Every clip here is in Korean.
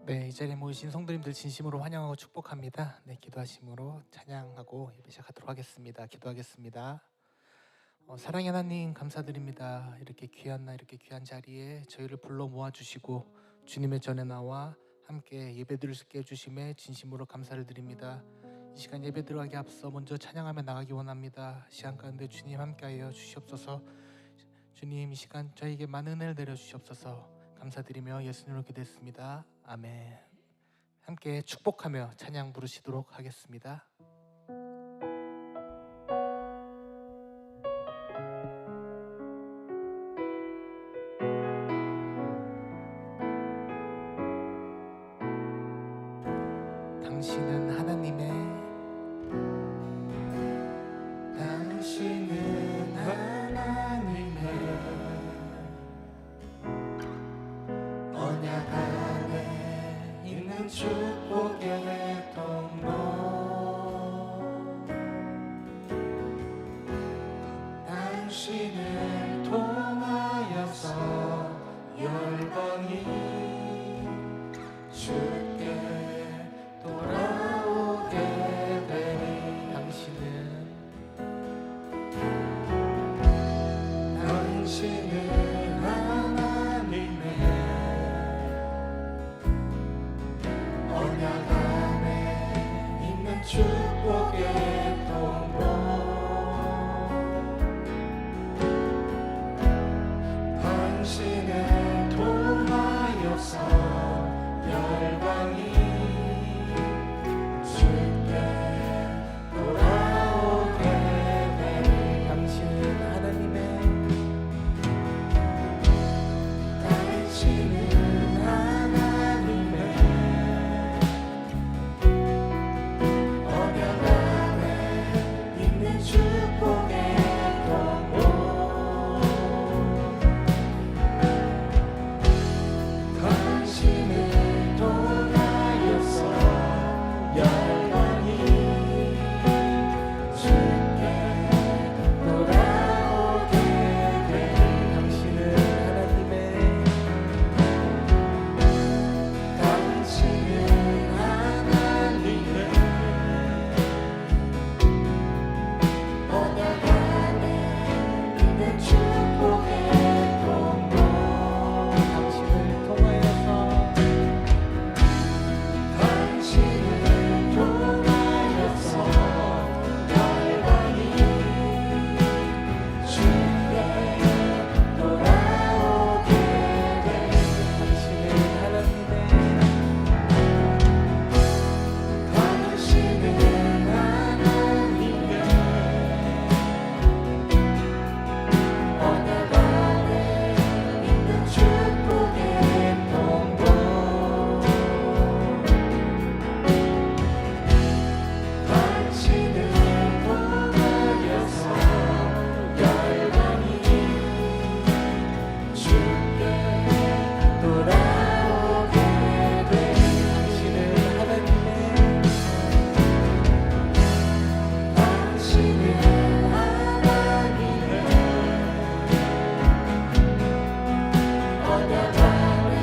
네, 이 자리에 모이신 성도님들 진심으로 환영하고 축복합니다. 네, 기도하심으로 찬양하고 예배 시작하도록 하겠습니다. 기도하겠습니다. 사랑의 하나님 감사드립니다. 이렇게 귀한 날, 이렇게 귀한 자리에 저희를 불러 모아주시고 주님의 전에 나와 함께 예배드릴 수 있게 해주심에 진심으로 감사를 드립니다. 이 시간 예배 들어가기 앞서 먼저 찬양하며 나가기 원합니다. 시간 가운데 주님 함께하여 주시옵소서. 주님, 이 시간 저희에게 많은 은혜를 내려주시옵소서. 감사드리며 예수님으로 기도했습니다. 아멘. 함께 축복하며 찬양 부르시도록 하겠습니다. 당신은 하나님의 언약 안에 있는 축복의 통로. 당신을 통하여서 열방이 주께 돌아오게 되니. 당신은 하나님의 언약 안에 있는 축복의 통로. 당신을 통하여서 열방이 주께 돌아오게 되니. 당신은 하나님의 언약 안에 있는 축복의 통로. 당신을 통하여서 열방이 주께 돌아오게 되니. 당신은 하나님의 언약 안에 있는 축복의 통로. 당신을 통하여서 열방이 주께 돌아오게 되니. 당신은 하나님의 언약 안에 있는 축복의 통로. 당신을 통하여서 열방이 주께 돌아오게 되니. 당신은 하나님의 언약 안에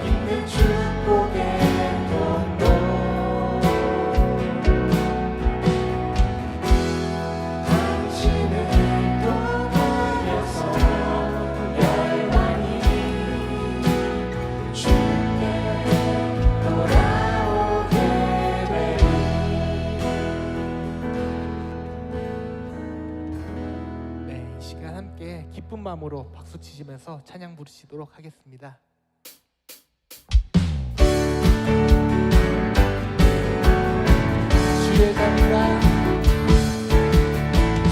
있는 축복의 통로. 당신을 통하여서 열방이 주께 돌아오게 되니. 네, 이 시간 함께 기쁜 마음으로 박수 치시면서 찬양 부르시도록 하겠습니다.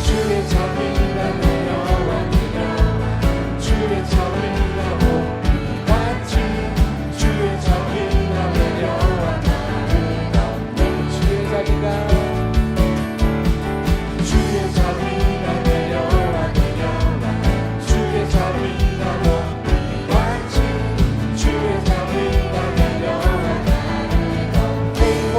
주의 자비가 내려와 주의 자비가 봄같이 주의 자비가 내려와 나를 덮네. 주의 자비가 내려와 주의 자비가 봄같이 주의 자비가 내려와 나를 덮고.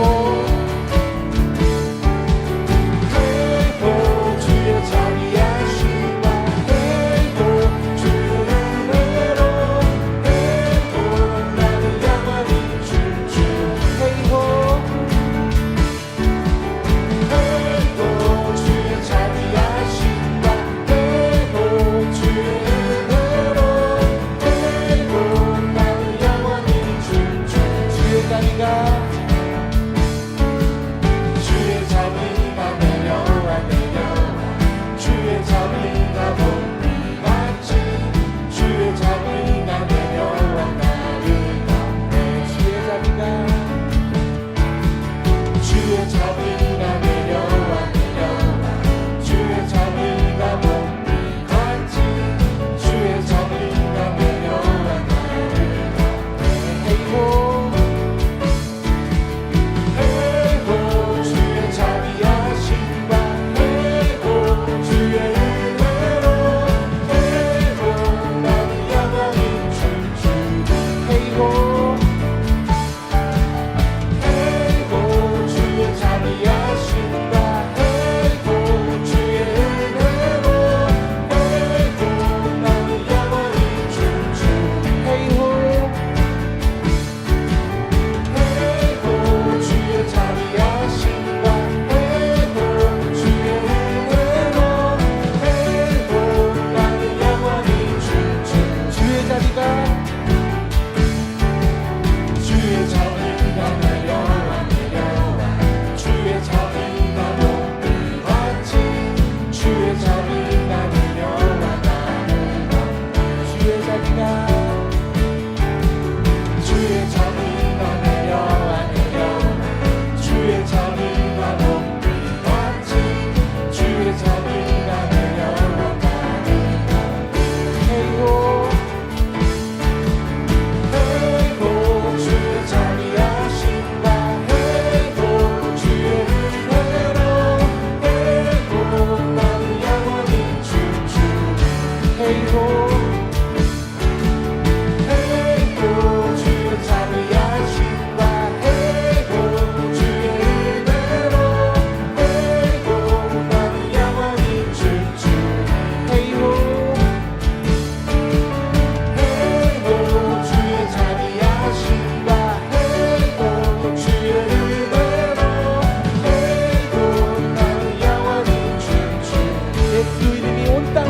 예수 이름이 온 땅에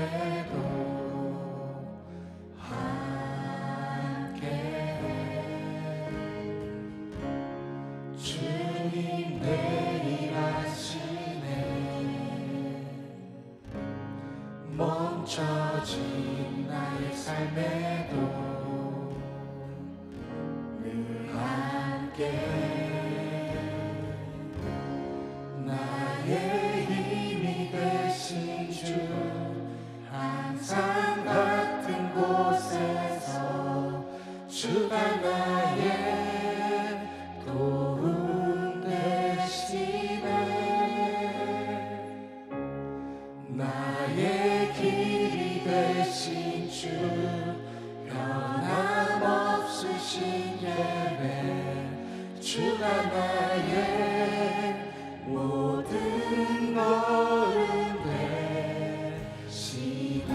길에도 함께해. 주님 내일 하시네. 멈춰진 나의 삶에도 늘 함께해. 나의 힘이 되신 주, 항상 같은 곳에서 주가 나의 도움 되시네. 나의 길이 되신 주, 변함없으신 예배, 주가 나의 모든 걸음 되시네.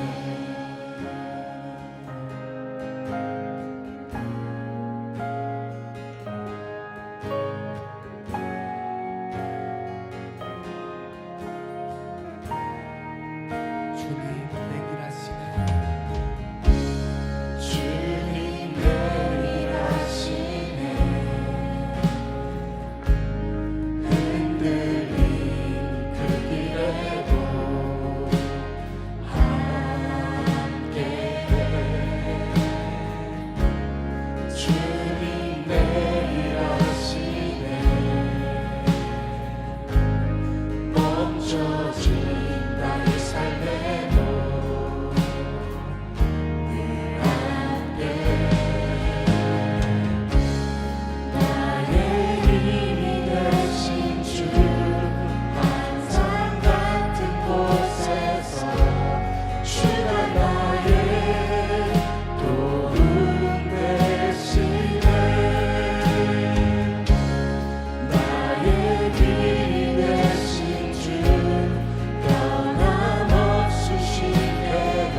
주님 내길 하시네. 주님 내길 하시네. 흔들린 그 길에도 함께해. 주님 내길 하시네. 멈춰진 나의 삶에도 늘 함께해. 나의 힘이 되신 주, 항상 같은 곳에서 주가 나의 도움 되시네. 나의 길이 되신 주, 변함없으신 계획,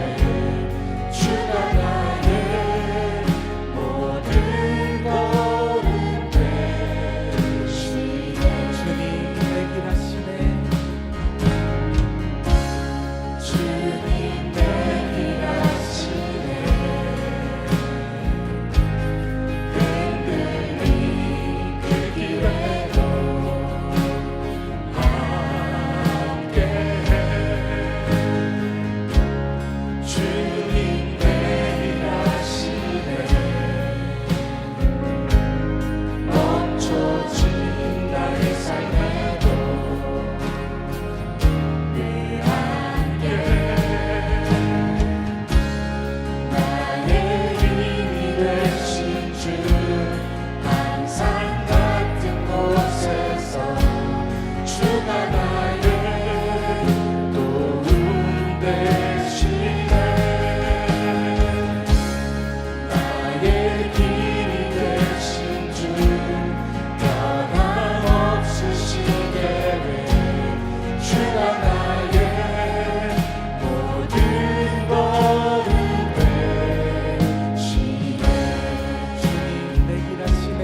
주가 나의 모든 걸음 되시네. 주님 내길 하시네. 주님 내길 하시네. 흔들린 그 길에도 함께해. 주님 내길 하시네. 멈춰진 나의 삶에도 늘 함께해. 나의 힘이 되신 주, 항상 같은 곳에서 주가 나의 도움 되시네. 나의 길이 되신 주, 변함없으신 계획, 주가 나의 모든 걸음 되시네. 주님 내길 하시네.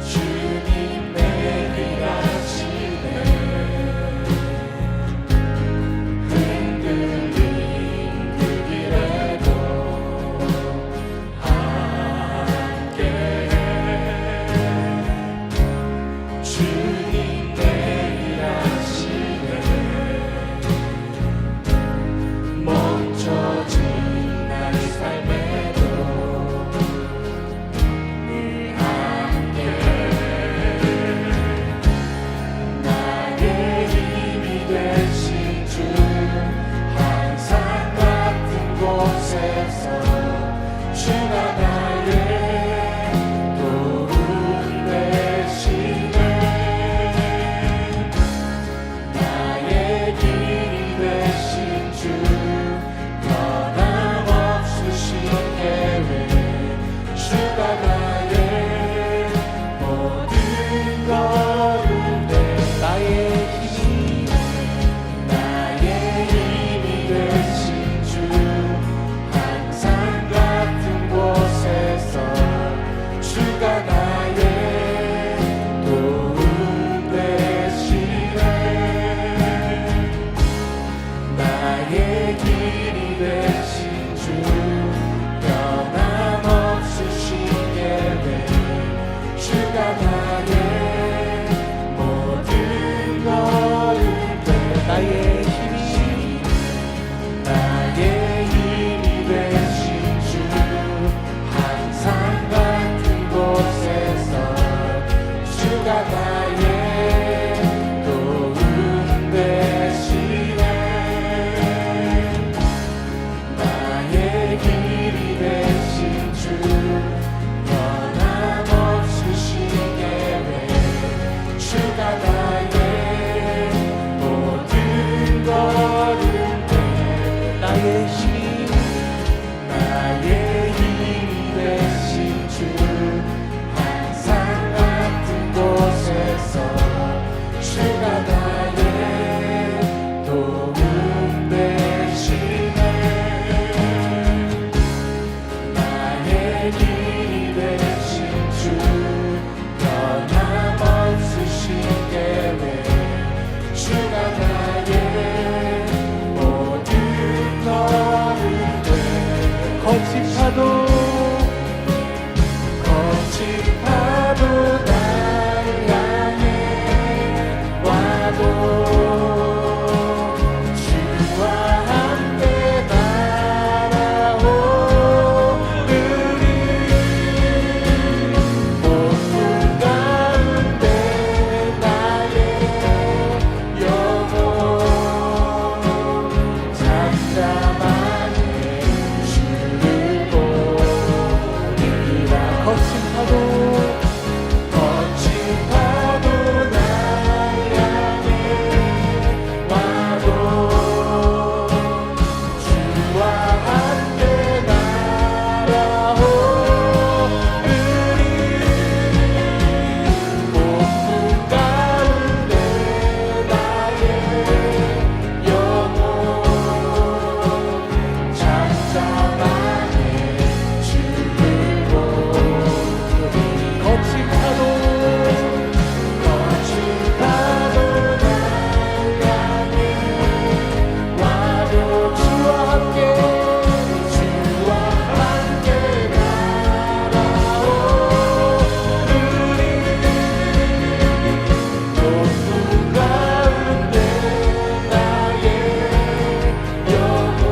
주님 내길 하시네. 흔들린 그 길에도 함께해. 주님 내길 하시네. 멈춰진 나의 삶에도 늘 함께해. 나의 힘이 되신 주, 항상 같은 곳에서 주가 나의 도움 되시네. 나의 길이 되신 주, 변함없으신 계획, 주가 나의 모든 걸음 되시네. 나의 힘이 되신 주, 항상 같은 곳에서 주가 나의 도움 되시네. 나의 길이 되신 주 변함없으신 예배 주가 나의 모든 걸음대 나의 힘이 되신 주 항상 같은 곳에서 주가 나의 도움 되시네 나의 길이 되신 주 변함없으신 예배 주가 나의 모든 걸음대 나의 힘이 되신 주 항상 같은 곳에서 주가 나의 도움 되시네 나의 길이 되신 주 변함없으신 예배 주가 나의 모든 걸음대 거친 파도 날 향해 와도 주와 함께 날아오르리 폭풍 가운데 나의 영혼 잠잠하게 주를 보리라 거친 파도 날 향해 와도 주와 함께 날아오르리 폭풍 가운데 나의 영혼 잠잠하게 주를 보리 거친 파도 날 향해 와도 주와 함께 날아오르리 폭풍 가운데 나의 영혼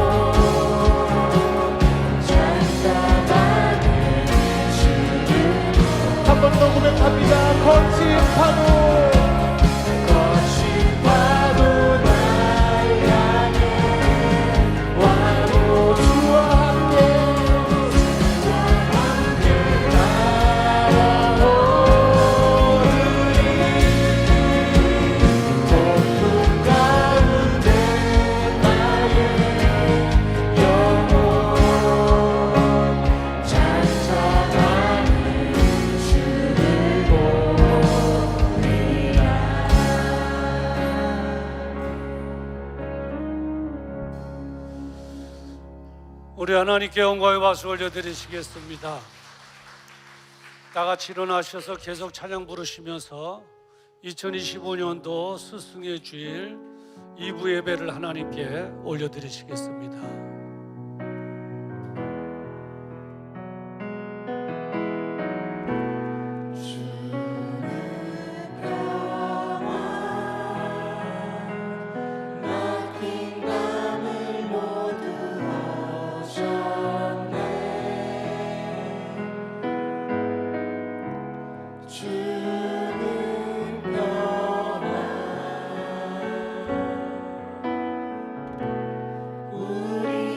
잠잠하게 주를 한 번 더 고백합니다. 거친 파도 날 향해 와도 주와 함께 날아오르리 폭풍 가운데 나의 영혼 잠잠하게 주를 보리라 우리 하나님께 영광의 박수 올려드리시겠습니다. 다 같이 일어나셔서 계속 찬양 부르시면서 2025년도 스승의 주일 2부 예배를 하나님께 올려드리시겠습니다. 우리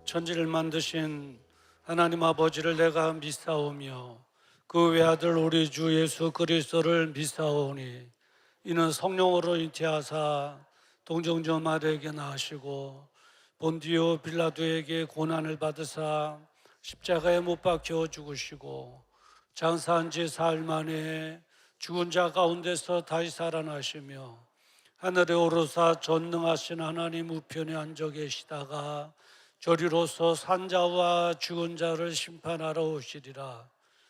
천지를 만드신 하나님 아버지를 내가 믿사오며 그 외아들 우리 주 예수 그리스도를 믿사오니 이는 성령으로 잉태하사 동정녀 마리아에게 낳으시고 본디오 빌라도에게 고난을 받으사 십자가에 못 박혀 죽으시고 장사한 지 사흘 만에 죽은 자 가운데서 다시 살아나시며 하늘에 오르사 전능하신 하나님 우편에 앉아 계시다가 저리로서 산자와 죽은 자를 심판하러 오시리라.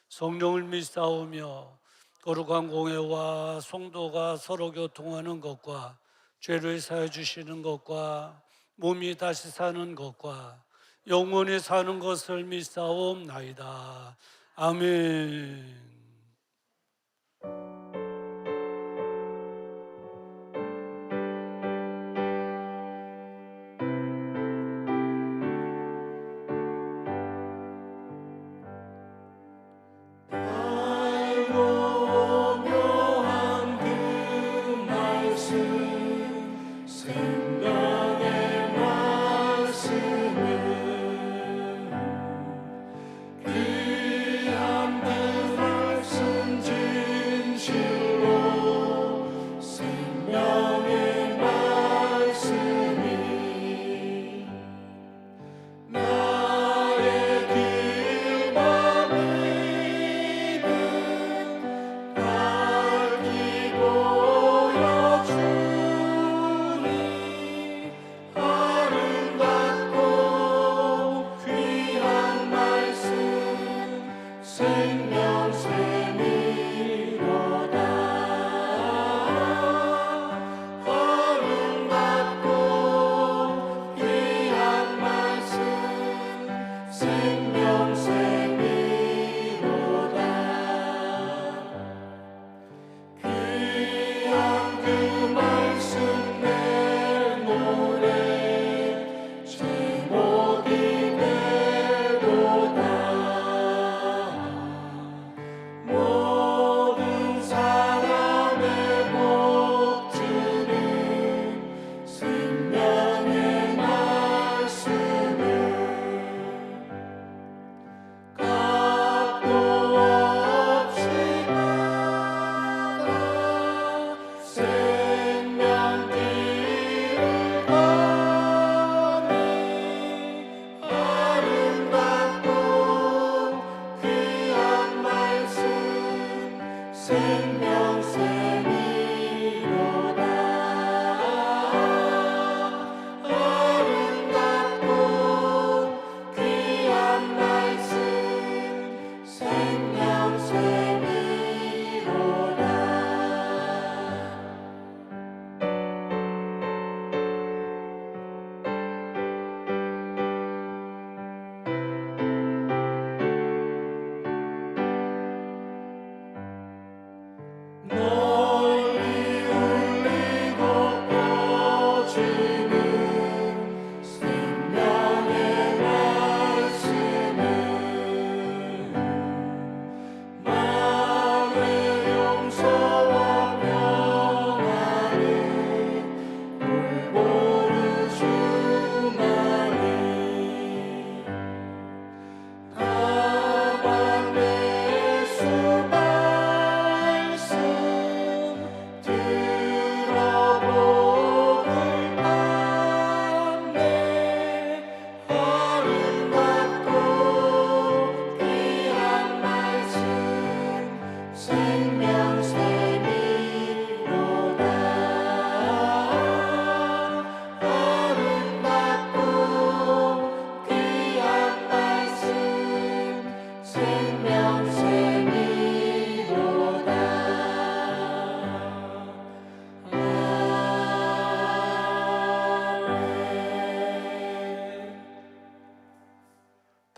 성령을 믿사오며 거룩한 공회와 성도가 서로 교통하는 것과 죄를 사해 주시는 것과 몸이 다시 사는 것과 영원히 사는 것을 믿사옵나이다. 아멘.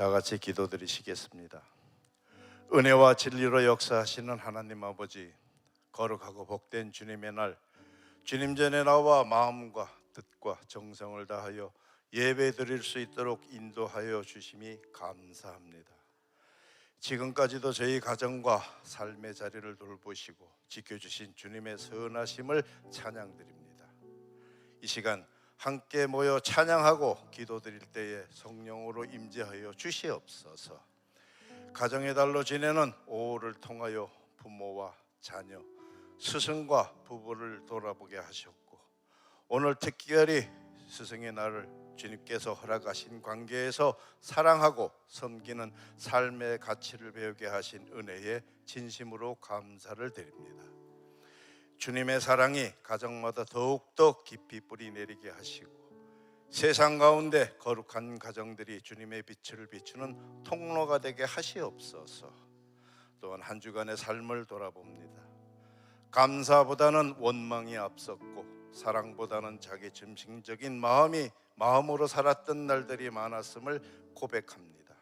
다 같이 기도드리시겠습니다. 은혜와 진리로 역사하시는 하나님 아버지, 거룩하고 복된 주님의 날, 주님 전에 나와 마음과 뜻과 정성을 다하여 예배 드릴 수 있도록 인도하여 주심이 감사합니다. 지금까지도 저희 가정과 삶의 자리를 돌보시고 지켜주신 주님의 선하심을 찬양드립니다. 이 시간 함께 모여 찬양하고 기도드릴 때에 성령으로 임재하여 주시옵소서. 가정의 달로 지내는 5월을 통하여 부모와 자녀, 스승과 부부를 돌아보게 하셨고, 오늘 특별히 스승의 날을 주님께서 허락하신 관계에서 사랑하고 섬기는 삶의 가치를 배우게 하신 은혜에 진심으로 감사를 드립니다. 주님의 사랑이 가정마다 더욱더 깊이 뿌리 내리게 하시고, 세상 가운데 거룩한 가정들이 주님의 빛을 비추는 통로가 되게 하시옵소서. 또한 한 주간의 삶을 돌아봅니다. 감사보다는 원망이 앞섰고, 사랑보다는 자기 중심적인 마음으로 살았던 날들이 많았음을 고백합니다.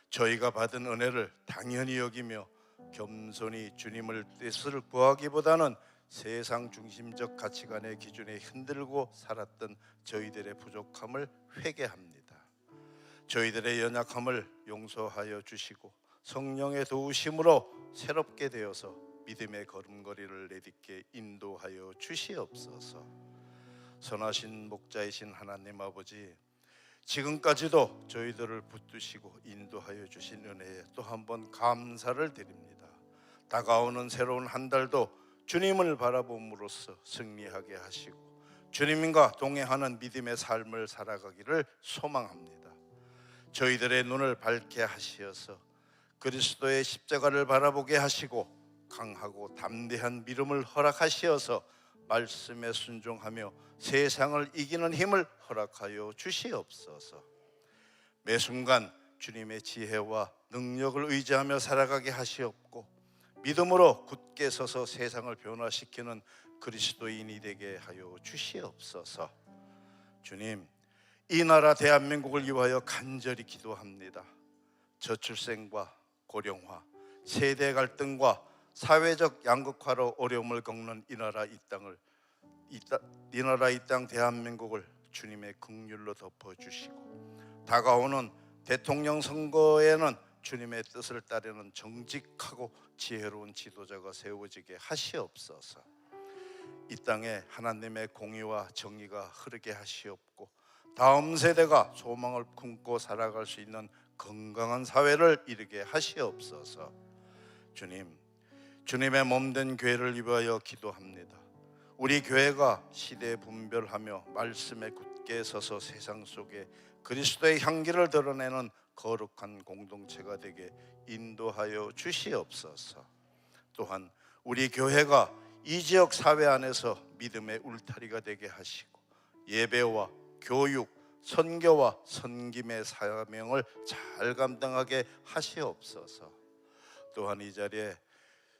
저희가 받은 은혜를 당연히 여기며 겸손히 주님을 뜻을 구하기보다는 세상 중심적 가치관의 기준에 흔들고 살았던 저희들의 부족함을 회개합니다. 저희들의 연약함을 용서하여 주시고 성령의 도우심으로 새롭게 되어서 믿음의 걸음걸이를 내딛게 인도하여 주시옵소서. 선하신 목자이신 하나님 아버지, 지금까지도 저희들을 붙드시고 인도하여 주신 은혜에 또 한 번 감사를 드립니다. 다가오는 새로운 한 달도 주님을 바라봄으로써 승리하게 하시고 주님과 동행하는 믿음의 삶을 살아가기를 소망합니다. 저희들의 눈을 밝게 하시어서 그리스도의 십자가를 바라보게 하시고 강하고 담대한 믿음을 허락하시어서 말씀에 순종하며 세상을 이기는 힘을 허락하여 주시옵소서. 매 순간 주님의 지혜와 능력을 의지하며 살아가게 하시옵고 믿음으로 굳게 서서 세상을 변화시키는 그리스도인이 되게 하여 주시옵소서. 주님, 이 나라 대한민국을 위하여 간절히 기도합니다. 저출생과 고령화, 세대 갈등과 사회적 양극화로 어려움을 겪는 이 나라 이 땅 대한민국을 주님의 긍휼로 덮어주시고, 다가오는 대통령 선거에는 주님의 뜻을 따르는 정직하고 지혜로운 지도자가 세워지게 하시옵소서. 이 땅에 하나님의 공의와 정의가 흐르게 하시옵고 다음 세대가 소망을 품고 살아갈 수 있는 건강한 사회를 이루게 하시옵소서. 주님의 몸된 교회를 위하여 기도합니다. 우리 교회가 시대 분별하며 말씀에 굳게 서서 세상 속에 그리스도의 향기를 드러내는 거룩한 공동체가 되게 인도하여 주시옵소서. 또한 우리 교회가 이 지역 사회 안에서 믿음의 울타리가 되게 하시고 예배와 교육, 선교와 선김의 사명을 잘 감당하게 하시옵소서. 또한 이 자리에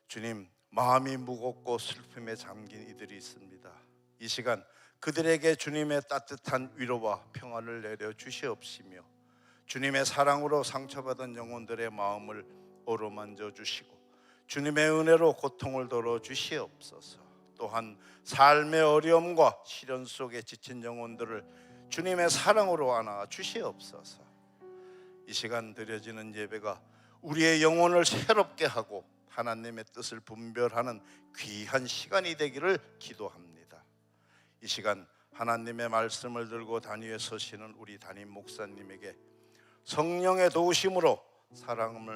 주님, 마음이 무겁고 슬픔에 잠긴 이들이 있습니다. 이 시간 그들에게 주님의 따뜻한 위로와 평안을 내려 주시옵시며 주님의 사랑으로 상처받은 영혼들의 마음을 어루만져 주시고 주님의 은혜로 고통을 덜어 주시옵소서. 또한 삶의 어려움과 시련 속에 지친 영혼들을 주님의 사랑으로 안아 주시옵소서. 이 시간 드려지는 예배가 우리의 영혼을 새롭게 하고 하나님의 뜻을 분별하는 귀한 시간이 되기를 기도합니다. 이 시간 하나님의 말씀을 들고 단위에 서시는 우리 담임 목사님에게 성령의 도우심으로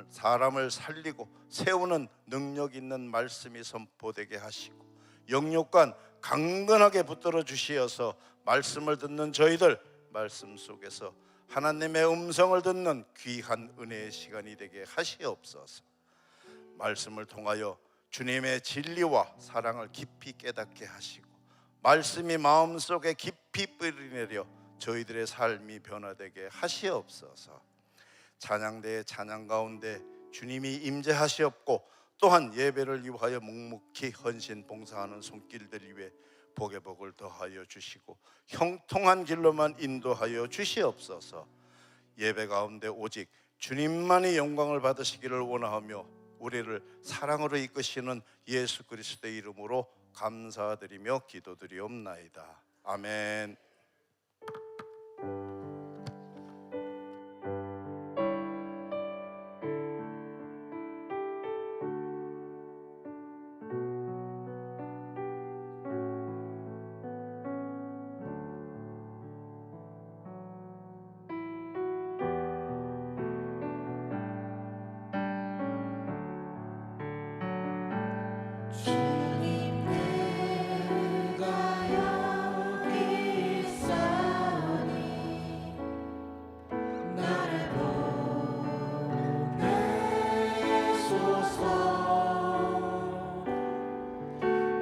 사람을 살리고 세우는 능력 있는 말씀이 선포되게 하시고 영육간 강건하게 붙들어 주시어서 말씀을 듣는 저희들 말씀 속에서 하나님의 음성을 듣는 귀한 은혜의 시간이 되게 하시옵소서. 말씀을 통하여 주님의 진리와 사랑을 깊이 깨닫게 하시고 말씀이 마음속에 깊이 뿌리내려 저희들의 삶이 변화되게 하시옵소서. 찬양대의 찬양 가운데 주님이 임재하시옵고 또한 예배를 위하여 묵묵히 헌신 봉사하는 손길들 위에 복의 복을 더하여 주시고 형통한 길로만 인도하여 주시옵소서. 예배 가운데 오직 주님만이 영광을 받으시기를 원하며 우리를 사랑으로 이끄시는 예수 그리스도의 이름으로 감사드리며 기도드리옵나이다. 아멘. 주님 내가 여기 있사오니 나를 보내소서.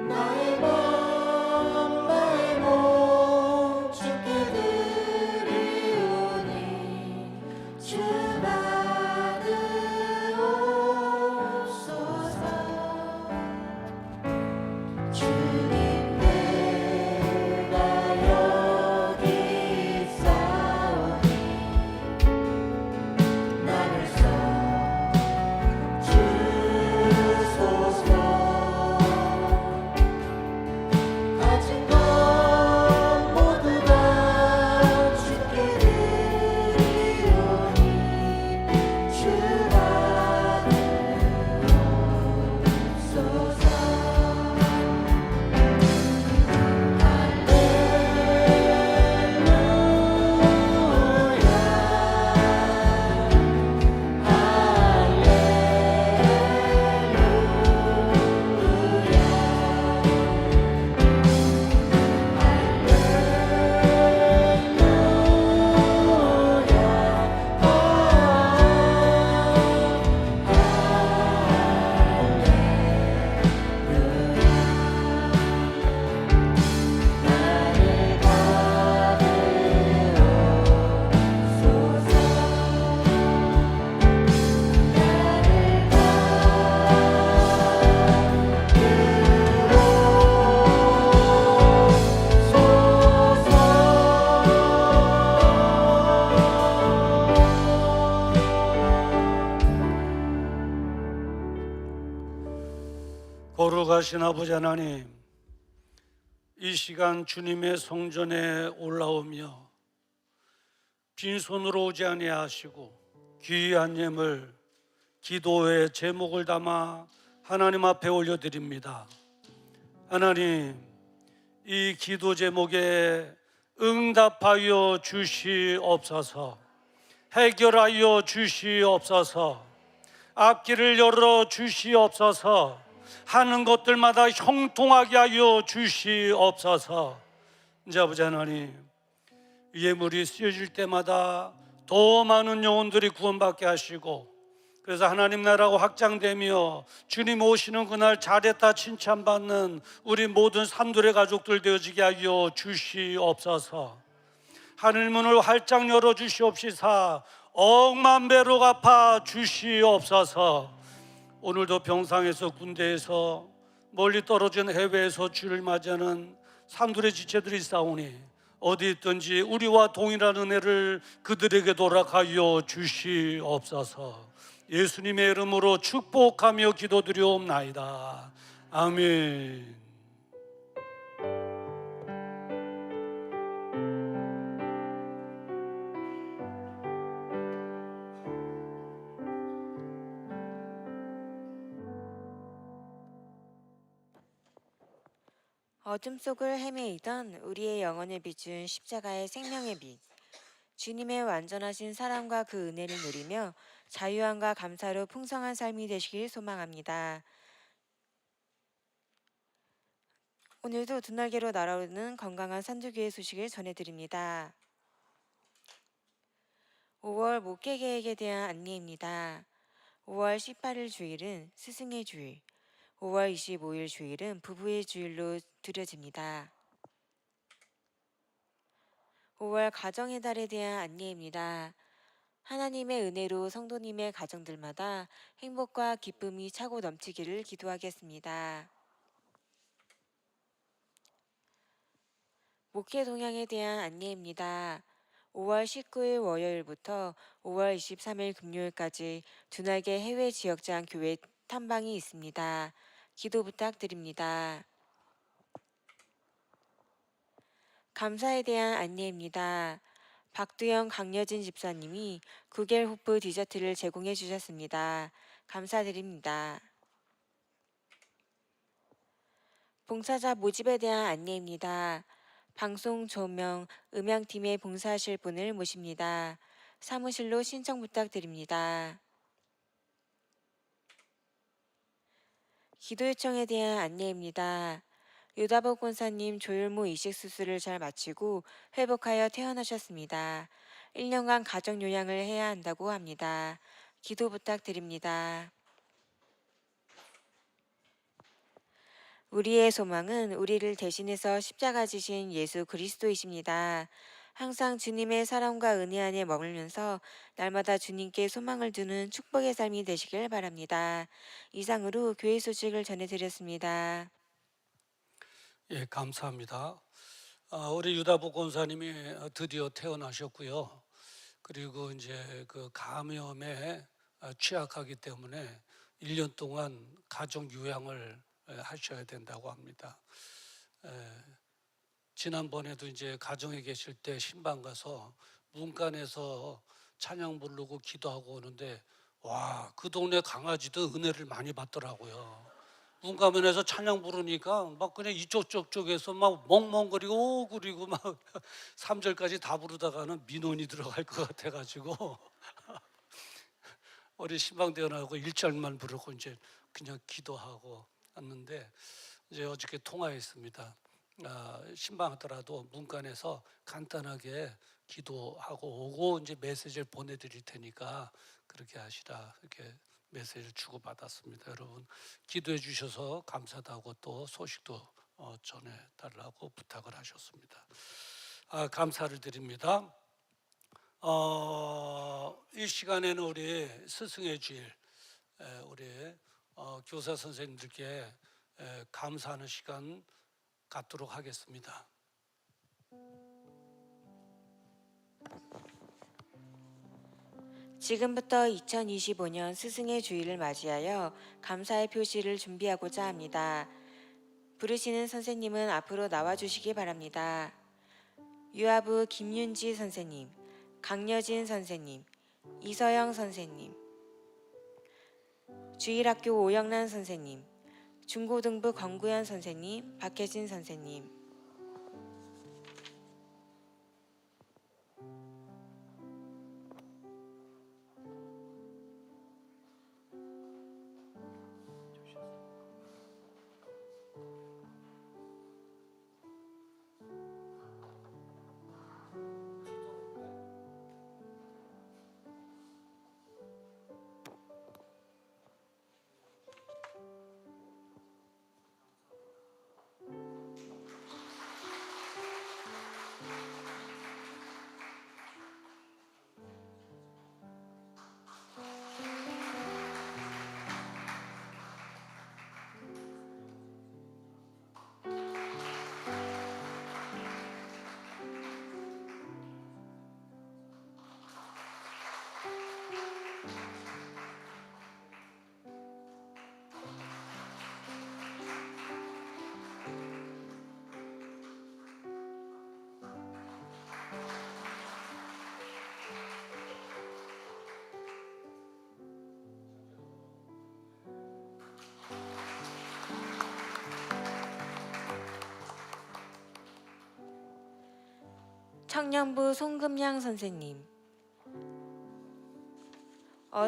나의 맘 나의 몸 주께 드리오니 주 받으옵소서. 주님 내가 여기 있사오니 나를 써주소서. 가진 것 모두 다 주께 드리오니 주 받으옵소서. 거룩하신 아버지 하나님, 이 시간 주님의 성전에 올라오며 빈손으로 오지 아니하시고 귀한 예물 기도의 제목을 담아 하나님 앞에 올려드립니다. 하나님, 이 기도 제목에 응답하여 주시옵소서. 해결하여 주시옵소서. 앞길을 열어 주시옵소서. 하는 것들마다 형통하게 하여 주시옵소서. 이제 아버지 하나님, 예물이 쓰여질 때마다 더 많은 영혼들이 구원받게 하시고, 그래서 하나님 나라가 확장되며 주님 오시는 그날 잘했다 칭찬받는 우리 모든 산돌의 가족들 되어지게 하여 주시옵소서. 하늘 문을 활짝 열어 주시옵시사 억만 배로 갚아 주시옵소서. 오늘도 병상에서, 군대에서, 멀리 떨어진 해외에서 주를 맞이하는 산돌의 지체들이 있사오니 어디 있든지 우리와 동일한 은혜를 그들에게 돌아가여 주시옵소서. 예수님의 이름으로 축복하며 기도드리옵나이다. 아멘. 어둠 속을 헤매이던 우리의 영혼을 비춘 십자가의 생명의 빛. 주님의 완전하신 사랑과 그 은혜를 누리며 자유함과 감사로 풍성한 삶이 되시길 소망합니다. 오늘도 두날개로 날아오르는 건강한 산주교회 소식을 전해드립니다. 5월 목회 계획에 대한 안내입니다. 5월 18일 주일은 스승의 주일, 5월 25일 주일은 부부의 주일로 드려집니다. 5월 가정의 달에 대한 안내입니다. 하나님의 은혜로 성도님의 가정들마다 행복과 기쁨이 차고 넘치기를 기도하겠습니다. 목회 동향에 대한 안내입니다. 5월 19일 월요일부터 5월 23일 금요일까지 두날개 해외 지역장 교회 탐방이 있습니다. 기도 부탁드립니다. 감사에 대한 안내입니다. 박두영 강여진 집사님이 구겔호프 디저트를 제공해 주셨습니다. 감사드립니다. 봉사자 모집에 대한 안내입니다. 방송 조명, 음향팀에 봉사하실 분을 모십니다. 사무실로 신청 부탁드립니다. 기도 요청에 대한 안내입니다. 유다복 권사님 조혈모 이식 수술을 잘 마치고 회복하여 퇴원하셨습니다. 1년간 가정 요양을 해야 한다고 합니다. 기도 부탁드립니다. 우리의 소망은 우리를 대신해서 십자가 지신 예수 그리스도이십니다. 항상 주님의 사랑과 은혜 안에 머물면서 날마다 주님께 소망을 두는 축복의 삶이 되시길 바랍니다. 이상으로 교회 소식을 전해드렸습니다. 예, 감사합니다. 우리 유다복 권사님이 드디어 퇴원하셨고요. 그리고 이제 그 감염에 취약하기 때문에 1년 동안 가정 요양을 하셔야 된다고 합니다. 지난번에도 이제 가정에 계실 때 신방 가서 문간에서 찬양 부르고 기도하고 오는데 와, 그 동네 강아지도 은혜를 많이 받더라고요. 문가면에서 찬양 부르니까 막 그냥 이쪽 저쪽에서 막 멍멍거리고 그리고 막 3절까지 다 부르다가는 민원이 들어갈 것 같아가지고 우리 신방대원하고 1절만 부르고 이제 그냥 기도하고 왔는데 이제 어저께 통화했습니다. 신방하더라도 문간에서 간단하게 기도하고 오고 이제 메시지를 보내드릴 테니까 그렇게 하시라 이렇게 메시지를 주고받았습니다. 여러분 기도해 주셔서 감사하다고 또 소식도 전해달라고 부탁을 하셨습니다. 감사를 드립니다. 이 시간에는 우리 스승의 주일 우리 교사 선생님들께 감사하는 시간 갖도록 하겠습니다. 지금부터 2025년 스승의 주일을 맞이하여 감사의 표시를 준비하고자 합니다. 부르시는 선생님은 앞으로 나와주시기 바랍니다. 유아부 김윤지 선생님, 강여진 선생님, 이서영 선생님, 주일학교 오영란 선생님, 중고등부 권구현 선생님, 박혜진 선생님, 청년부 송금양 선생님,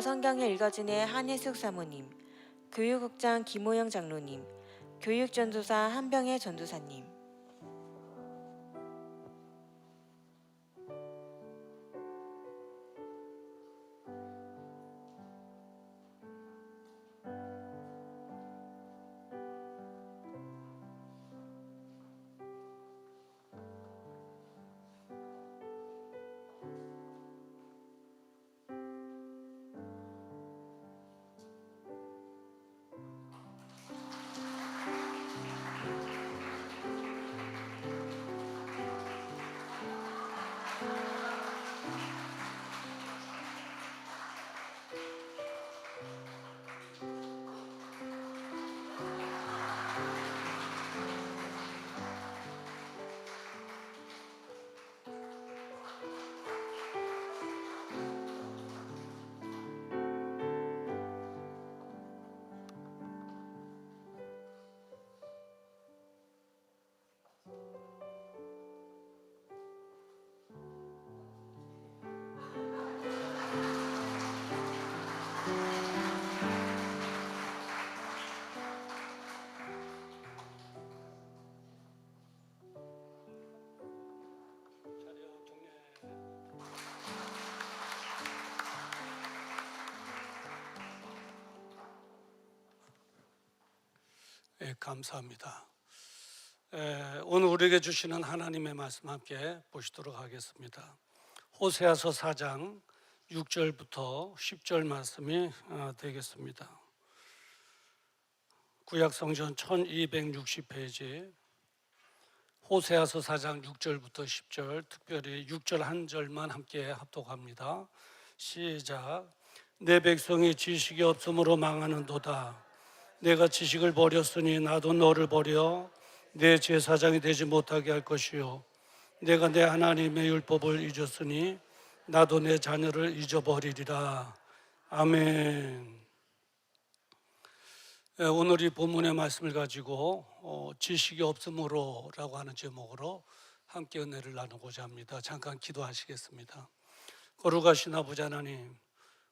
성경을 읽어주네 한혜숙 사모님, 교육국장 김호영 장로님, 교육전도사 한병혜 전도사님, 감사합니다. 오늘 우리에게 주시는 하나님의 말씀 함께 보시도록 하겠습니다. 호세아서 4장 6절부터 10절 말씀이 되겠습니다. 구약성전 1260페이지 호세아서 4장 6절부터 10절, 특별히 6절 한 절만 함께 합독합니다. 시작. 내 백성이 지식이 없으므로 망하는도다. 내가 지식을 버렸으니 나도 너를 버려 내 제사장이 되지 못하게 할 것이요, 내가 내 하나님의 율법을 잊었으니 나도 내 자녀를 잊어버리리라. 아멘. 오늘 이 본문의 말씀을 가지고 지식이 없으므로라고 하는 제목으로 함께 은혜를 나누고자 합니다. 잠깐 기도하시겠습니다. 거룩하신 아버지 하나님,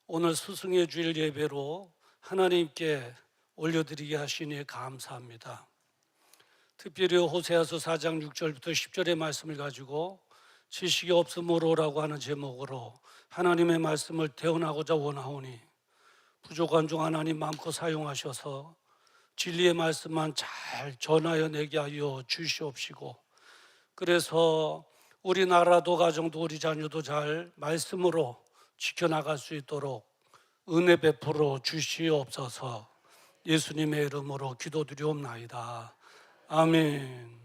오늘 스승의 주일 예배로 하나님께 올려드리게 하시니 감사합니다. 특별히 호세아서 4장 6절부터 10절의 말씀을 가지고 지식이 없으므로라고 하는 제목으로 하나님의 말씀을 대언하고자 원하오니 부족한 중 하나님 마음껏 사용하셔서 진리의 말씀만 잘 전하여 내게 하여 주시옵시고, 그래서 우리나라도 가정도 우리 자녀도 잘 말씀으로 지켜나갈 수 있도록 은혜 베풀어 주시옵소서. 예수님의 이름으로 기도드리옵나이다. 아멘.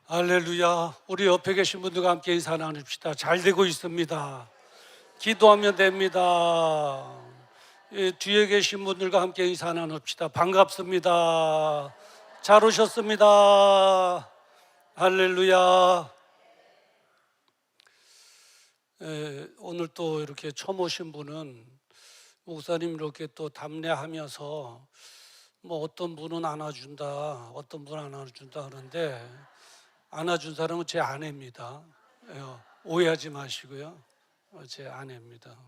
할렐루야. 우리 옆에 계신 분들과 함께 인사 나눕시다. 잘 되고 있습니다. 기도하면 됩니다. 뒤에 계신 분들과 함께 인사 나눕시다. 반갑습니다. 잘 오셨습니다. 할렐루야. 오늘 또 이렇게 처음 오신 분은 목사님 이렇게 또 답례하면서 뭐 어떤 분은 안아준다, 어떤 분은 안아준다 하는데 안아준 사람은 제 아내입니다. 오해하지 마시고요. 제 아내입니다.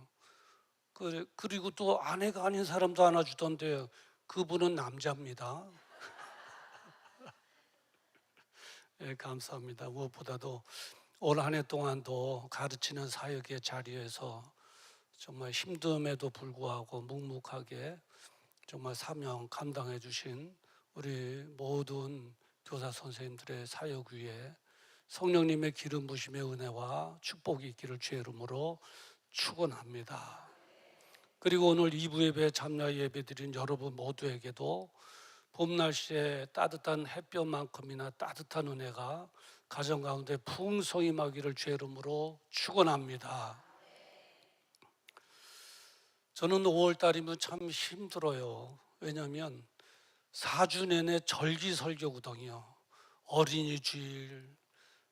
그리고 또 아내가 아닌 사람도 안아주던데 그분은 남자입니다. 감사합니다. 무엇보다도 올 한 해 동안도 가르치는 사역의 자리에서 정말 힘듦에도 불구하고 묵묵하게 정말 사명 감당해 주신 우리 모든 교사 선생님들의 사역 위에 성령님의 기름 부심의 은혜와 축복이 있기를 주의 이름으로 축원합니다. 그리고 오늘 2부 예배 참여 예배 드린 여러분 모두에게도 봄 날씨에 따뜻한 햇볕만큼이나 따뜻한 은혜가 가정 가운데 풍성히 임하기를 주의 이름으로 축원합니다. 저는 5월 달이면 참 힘들어요. 왜냐하면 4주 내내 절기 설교거든요. 어린이 주일,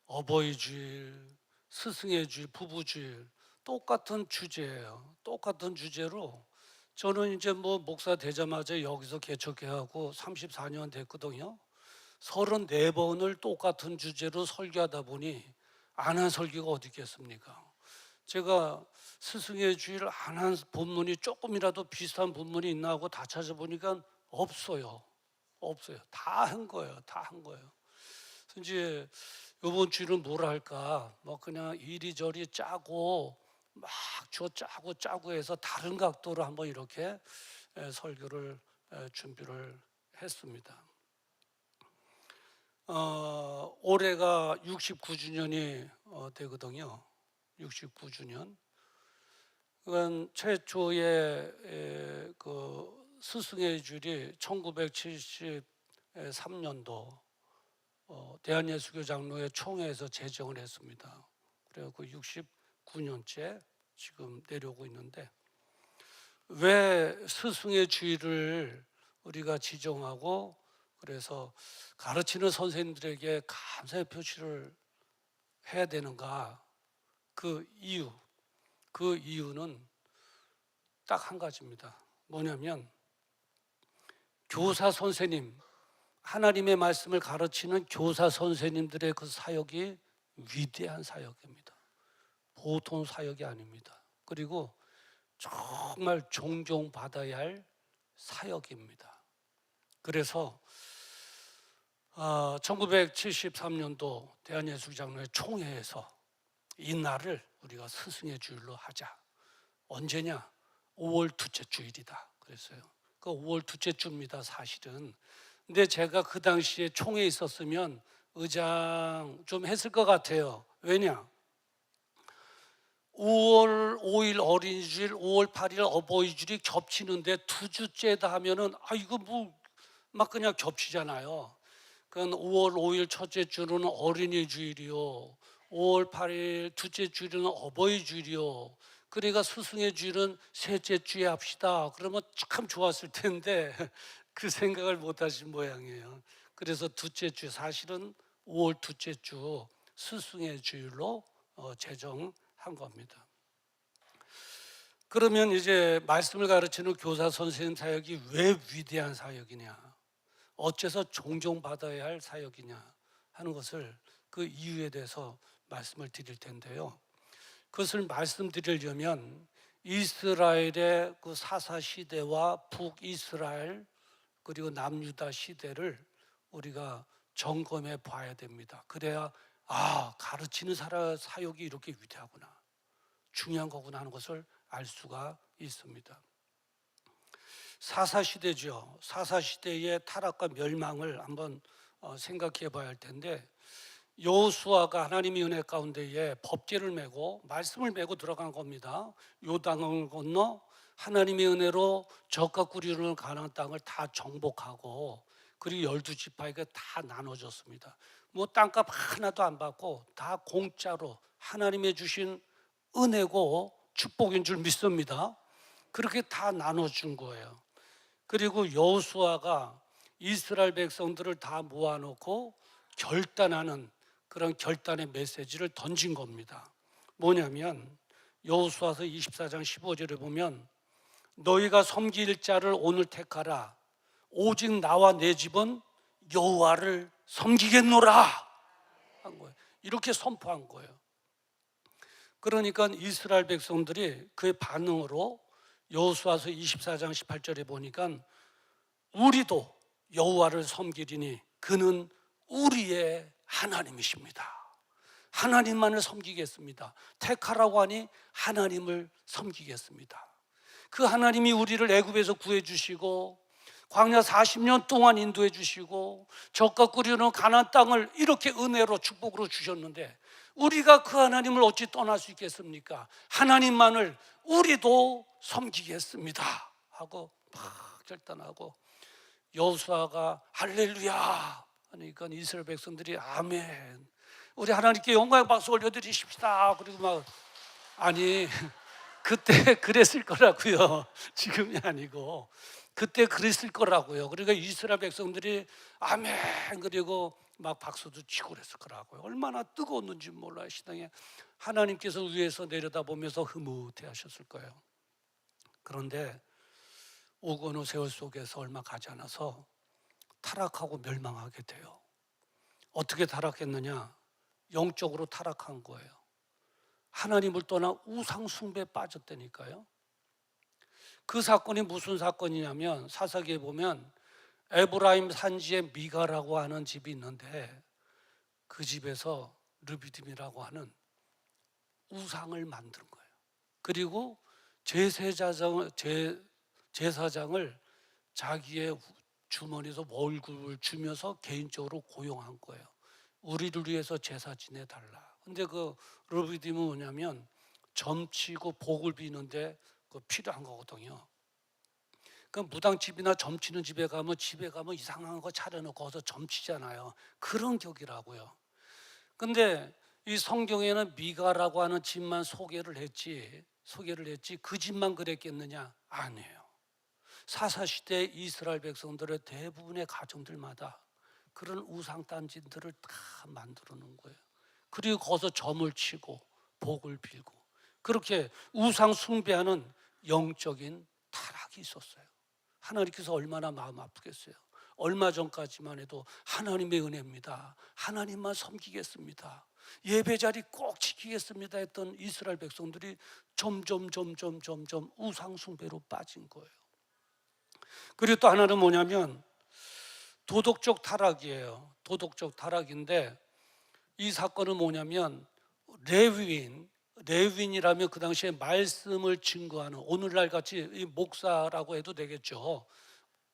어버이 주일, 스승의 주일, 부부 주일, 똑같은 주제예요. 똑같은 주제로 저는 이제 뭐 목사 되자마자 여기서 개척해하고 34년 됐거든요. 34번을 똑같은 주제로 설교하다 보니 안 한 설교가 어디 있겠습니까? 제가 스승의 주일 안 한 본문이 조금이라도 비슷한 본문이 있나 하고 다 찾아보니까 없어요. 다 한 거예요. 그래서 이제 이번 주일은 뭘 할까? 뭐 그냥 이리저리 짜고 막 짜고 해서 다른 각도로 한번 이렇게 설교를 준비를 했습니다. 올해가 69주년이 되거든요. 69주년. 그건 최초의 그 스승의 주일이 1973년도 대한예수교 장로회 총회에서 제정을 했습니다. 그래갖고 69년째 지금 내려오고 있는데, 왜 스승의 주일을 우리가 지정하고 그래서 가르치는 선생님들에게 감사의 표시를 해야 되는가? 그 이유는 딱 한 가지입니다. 뭐냐면 교사 선생님, 하나님의 말씀을 가르치는 교사 선생님들의 그 사역이 위대한 사역입니다. 보통 사역이 아닙니다. 그리고 정말 존경받아야 할 사역입니다. 그래서 1973년도 대한예수장로회 총회에서 이 날을 우리가 스승의 주일로 하자. 언제냐? 5월 둘째 주일이다 그랬어요. 그 5월 둘째 주입니다, 사실은. 근데 제가 그 당시에 총회에 있었으면 의장 좀 했을 것 같아요. 왜냐? 5월 5일 어린이주일, 5월 8일 어버이주일이 겹치는데 두 주째다 하면은 이거 뭐 막 그냥 겹치잖아요. 그건 5월 5일 첫째 주는 어린이주일이요, 5월 8일 둘째 주일은 어버이주일이요, 그러니까 스승의 주일은 셋째 주에 합시다. 그러면 참 좋았을 텐데 그 생각을 못 하신 모양이에요. 그래서 둘째 주, 사실은 5월 둘째 주 스승의 주일로 제정한 겁니다. 그러면 이제 말씀을 가르치는 교사 선생님 사역이 왜 위대한 사역이냐, 어째서 존경받아야 할 사역이냐 하는 것을, 그 이유에 대해서 말씀을 드릴 텐데요. 그것을 말씀드리려면 이스라엘의 그 사사 시대와 북이스라엘 그리고 남유다 시대를 우리가 점검해 봐야 됩니다. 그래야 가르치는 사역이 이렇게 위대하구나, 중요한 거구나 하는 것을 알 수가 있습니다. 사사시대죠. 사사시대의 타락과 멸망을 한번 생각해 봐야 할 텐데, 여호수아가 하나님의 은혜 가운데에 법궤를 메고 말씀을 메고 들어간 겁니다. 요단강을 건너 하나님의 은혜로 적과 꿀이르는 가나안 땅을 다 정복하고, 그리고 12지파에게 다 나눠줬습니다. 뭐 땅값 하나도 안 받고 다 공짜로 하나님의 주신 은혜고 축복인 줄 믿습니다. 그렇게 다 나눠준 거예요. 그리고 여호수아가 이스라엘 백성들을 다 모아놓고 결단하는 그런 결단의 메시지를 던진 겁니다. 뭐냐면 여호수아서 24장 15절에 보면 너희가 섬길 자를 오늘 택하라. 오직 나와 내 집은 여호와를 섬기겠노라 한 거예요. 이렇게 선포한 거예요. 그러니까 이스라엘 백성들이 그의 반응으로 여호수아서 24장 18절에 보니까 우리도 여호와를 섬기리니 그는 우리의 하나님이십니다. 하나님만을 섬기겠습니다. 택하라고 하니 하나님을 섬기겠습니다. 그 하나님이 우리를 애굽에서 구해 주시고 광야 40년 동안 인도해 주시고 적과 꿀이는 가나안 땅을 이렇게 은혜로 축복으로 주셨는데 우리가 그 하나님을 어찌 떠날 수 있겠습니까? 하나님만을 우리도 섬기겠습니다 하고 막 결단하고, 여호수아가 할렐루야 하니까 이스라엘 백성들이 아멘, 우리 하나님께 영광의 박수 올려드리십시다. 그리고 막, 아니 그때 그랬을 거라고요. 지금이 아니고 그때 그랬을 거라고요. 그러니까 이스라엘 백성들이 아멘 그리고 막 박수도 치고 그랬을 거라고요. 얼마나 뜨거웠는지 몰라요. 시당에 하나님께서 위에서 내려다보면서 흐뭇해 하셨을 거예요. 그런데 오건의 세월 속에서 얼마 가지 않아서 타락하고 멸망하게 돼요. 어떻게 타락했느냐? 영적으로 타락한 거예요. 하나님을 떠나 우상 숭배에 빠졌다니까요. 그 사건이 무슨 사건이냐면 사사기에 보면 에브라임 산지에 미가라고 하는 집이 있는데 그 집에서 르비딤이라고 하는 우상을 만든 거예요. 그리고 제사장을 자기의 주머니에서 월급을 주면서 개인적으로 고용한 거예요. 우리를 위해서 제사 지내달라. 근데 그 르비딤은 뭐냐면 점치고 복을 비는데 그 필요한 거거든요. 그 무당집이나 점치는 집에 가면 이상한 거 차려놓고 거기서 점치잖아요. 그런 격이라고요. 근데 이 성경에는 미가라고 하는 집만 소개를 했지 그 집만 그랬겠느냐? 아니에요. 사사시대 이스라엘 백성들의 대부분의 가정들마다 그런 우상단진들을 다 만들어 놓은 거예요. 그리고 거기서 점을 치고 복을 빌고 그렇게 우상 숭배하는 영적인 타락이 있었어요. 하나님께서 얼마나 마음 아프겠어요. 얼마 전까지만 해도 하나님의 은혜입니다, 하나님만 섬기겠습니다, 예배 자리 꼭 지키겠습니다 했던 이스라엘 백성들이 점점 우상 숭배로 빠진 거예요. 그리고 또 하나는 뭐냐면 도덕적 타락이에요. 도덕적 타락인데 이 사건은 뭐냐면 레위인이라면 그 당시에 말씀을 증거하는, 오늘날 같이 이 목사라고 해도 되겠죠.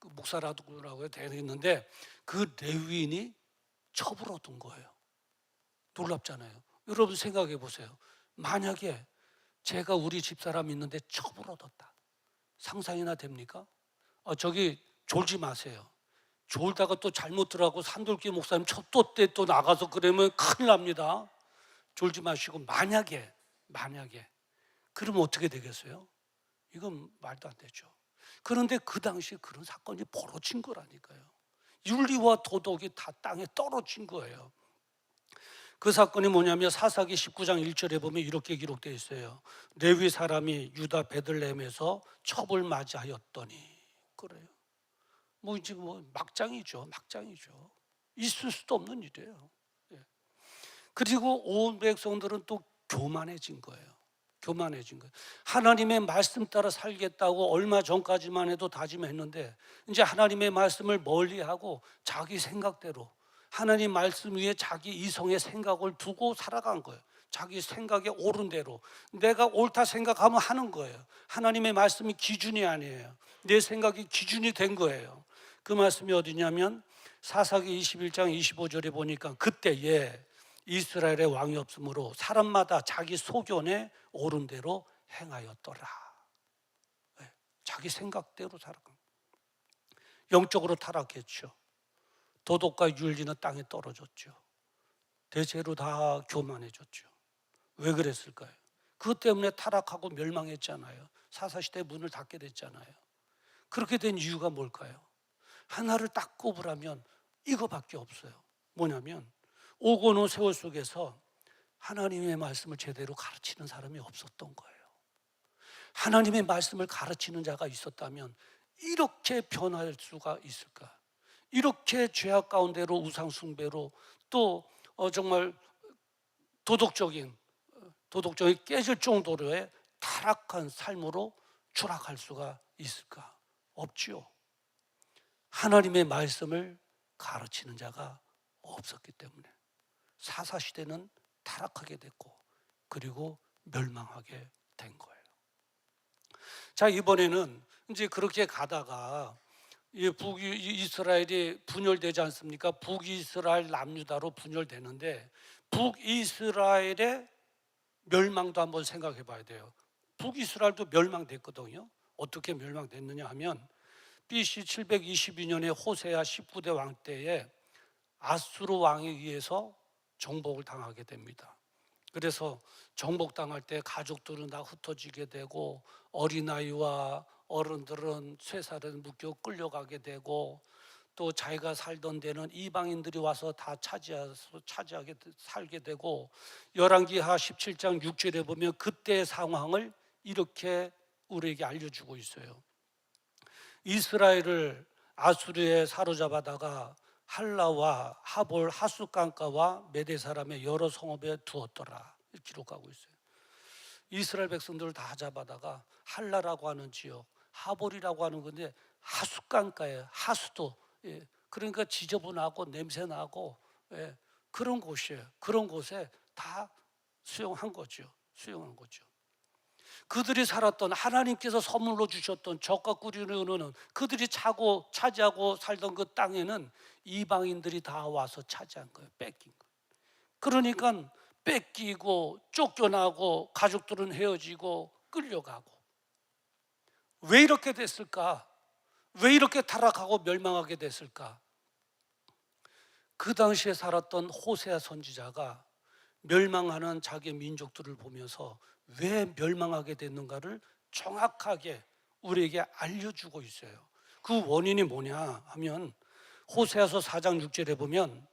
그 목사라고 되는데 그 레위인이 첩을 얻은 거예요. 놀랍잖아요. 여러분 생각해 보세요. 만약에 제가 우리 집사람 있는데 첩을 얻었다. 상상이나 됩니까? 저기 졸지 마세요. 졸다가 또 잘못 들어가고 산돌기 목사님 첩도 때 또 나가서 그러면 큰일 납니다. 졸지 마시고 만약에 그러면 어떻게 되겠어요? 이건 말도 안 되죠. 그런데 그 당시에 그런 사건이 벌어진 거라니까요. 윤리와 도덕이 다 땅에 떨어진 거예요. 그 사건이 뭐냐면 사사기 19장 1절에 보면 이렇게 기록되어 있어요. 레위 사람이 유다 베들레헴에서 첩을 맞이하였더니. 그래요. 이제 막장이죠. 있을 수도 없는 일이에요. 그리고 온 백성들은 또 교만해진 거예요. 하나님의 말씀 따라 살겠다고 얼마 전까지만 해도 다짐했는데 이제 하나님의 말씀을 멀리하고 자기 생각대로 하나님 말씀 위에 자기 이성의 생각을 두고 살아간 거예요. 자기 생각에 옳은 대로 내가 옳다 생각하면 하는 거예요. 하나님의 말씀이 기준이 아니에요. 내 생각이 기준이 된 거예요. 그 말씀이 어디냐면 사사기 21장 25절에 보니까 그때에 이스라엘의 왕이 없으므로 사람마다 자기 소견에 옳은 대로 행하였더라. 자기 생각대로 살아간. 영적으로 타락했죠. 도덕과 윤리는 땅에 떨어졌죠. 대체로 다 교만해졌죠. 왜 그랬을까요? 그것 때문에 타락하고 멸망했잖아요. 사사시대 문을 닫게 됐잖아요. 그렇게 된 이유가 뭘까요? 하나를 딱 꼽으라면 이거밖에 없어요. 뭐냐면 오고 온 세월 속에서 하나님의 말씀을 제대로 가르치는 사람이 없었던 거예요. 하나님의 말씀을 가르치는 자가 있었다면 이렇게 변할 수가 있을까? 이렇게 죄악 가운데로 우상 숭배로 또 정말 도덕적인 깨질 정도로의 타락한 삶으로 추락할 수가 있을까? 없지요. 하나님의 말씀을 가르치는 자가 없었기 때문에 사사시대는 타락하게 됐고 그리고 멸망하게 된 거예요. 자, 이번에는 이제 그렇게 가다가 북이스라엘이 분열되지 않습니까? 북이스라엘 남유다로 분열되는데 북이스라엘의 멸망도 한번 생각해 봐야 돼요. 북이스라엘도 멸망됐거든요. 어떻게 멸망됐느냐 하면 BC 722년에 호세아 19대 왕 때에 아수르 왕에 의해서 정복을 당하게 됩니다. 그래서 정복당할 때 가족들은 다 흩어지게 되고 어린아이와 어른들은 쇠사를 묶여 끌려가게 되고 또 자기가 살던 데는 이방인들이 와서 다 차지하게 살게 되고 열왕기하 17장 6절에 보면 그때의 상황을 이렇게 우리에게 알려주고 있어요. 이스라엘을 아수르에 사로잡아다가 할라와 하볼 하숫강가와 메대 사람의 여러 성읍에 두었더라 이렇게 기록하고 있어요. 이스라엘 백성들을 다 잡아다가 할라라고 하는 지역, 하볼이라고 하는 건데 하숫강가에 하수도 그러니까 지저분하고 냄새나고 그런 곳이에요. 그런 곳에 다 수용한 거죠. 그들이 살았던 하나님께서 선물로 주셨던 젖과 꿀이 흐르는 그들이 차지하고 살던 그 땅에는 이방인들이 다 와서 차지한 거예요. 뺏긴 거예요. 그러니까 뺏기고 쫓겨나고 가족들은 헤어지고 끌려가고. 왜 이렇게 됐을까? 왜 이렇게 타락하고 멸망하게 됐을까? 그 당시에 살았던 호세아 선지자가 멸망하는 자기 민족들을 보면서 왜 멸망하게 됐는가를 정확하게 우리에게 알려주고 있어요. 그 원인이 뭐냐 하면 호세아서 4장 6절에 보면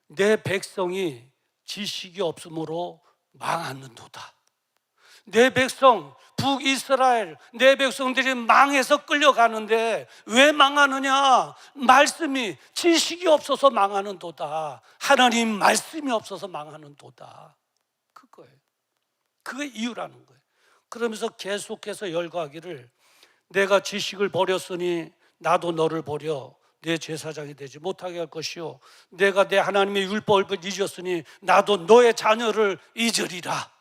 내 백성이 지식이 없으므로 망하는도다. 내 백성 북이스라엘 내 백성들이 망해서 끌려가는데 왜 망하느냐? 말씀이 지식이 없어서 망하는도다. 하나님 말씀이 없어서 망하는도다. 그거예요. 그게 이유라는 거예요. 그러면서 계속해서 열거하기를 내가 지식을 버렸으니 나도 너를 버려 내 제사장이 되지 못하게 할 것이요 내가 내 하나님의 율법을 잊었으니 나도 너의 자녀를 잊으리라.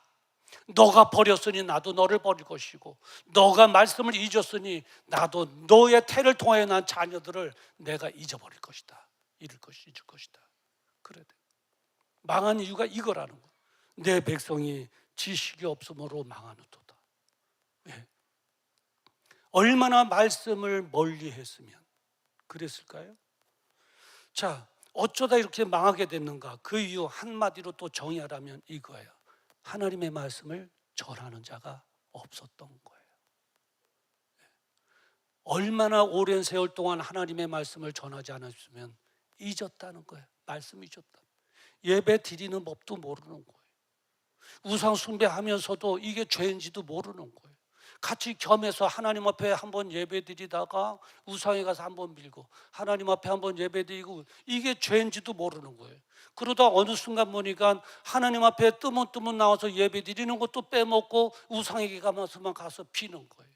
너가 버렸으니 나도 너를 버릴 것이고, 너가 말씀을 잊었으니 나도 너의 태를 통하여 난 자녀들을 내가 잊어버릴 것이다. 잊을 것이다. 그래. 망한 이유가 이거라는 거야. 내 백성이 지식이 없으므로 망하는도다. 왜? 얼마나 말씀을 멀리 했으면 그랬을까요? 자, 어쩌다 이렇게 망하게 됐는가? 그 이유 한마디로 또 정의하라면 이거예요. 하나님의 말씀을 전하는 자가 없었던 거예요. 얼마나 오랜 세월 동안 하나님의 말씀을 전하지 않았으면 잊었다는 거예요. 말씀 잊었다. 예배 드리는 법도 모르는 거예요. 우상 숭배하면서도 이게 죄인지도 모르는 거예요. 같이 겸해서 하나님 앞에 한번 예배 드리다가 우상에 가서 한번 빌고 하나님 앞에 한번 예배 드리고, 이게 죄인지도 모르는 거예요. 그러다 어느 순간 보니까 하나님 앞에 뜨문뜨문 나와서 예배 드리는 것도 빼먹고 우상에게 가면서만 가서 비는 거예요.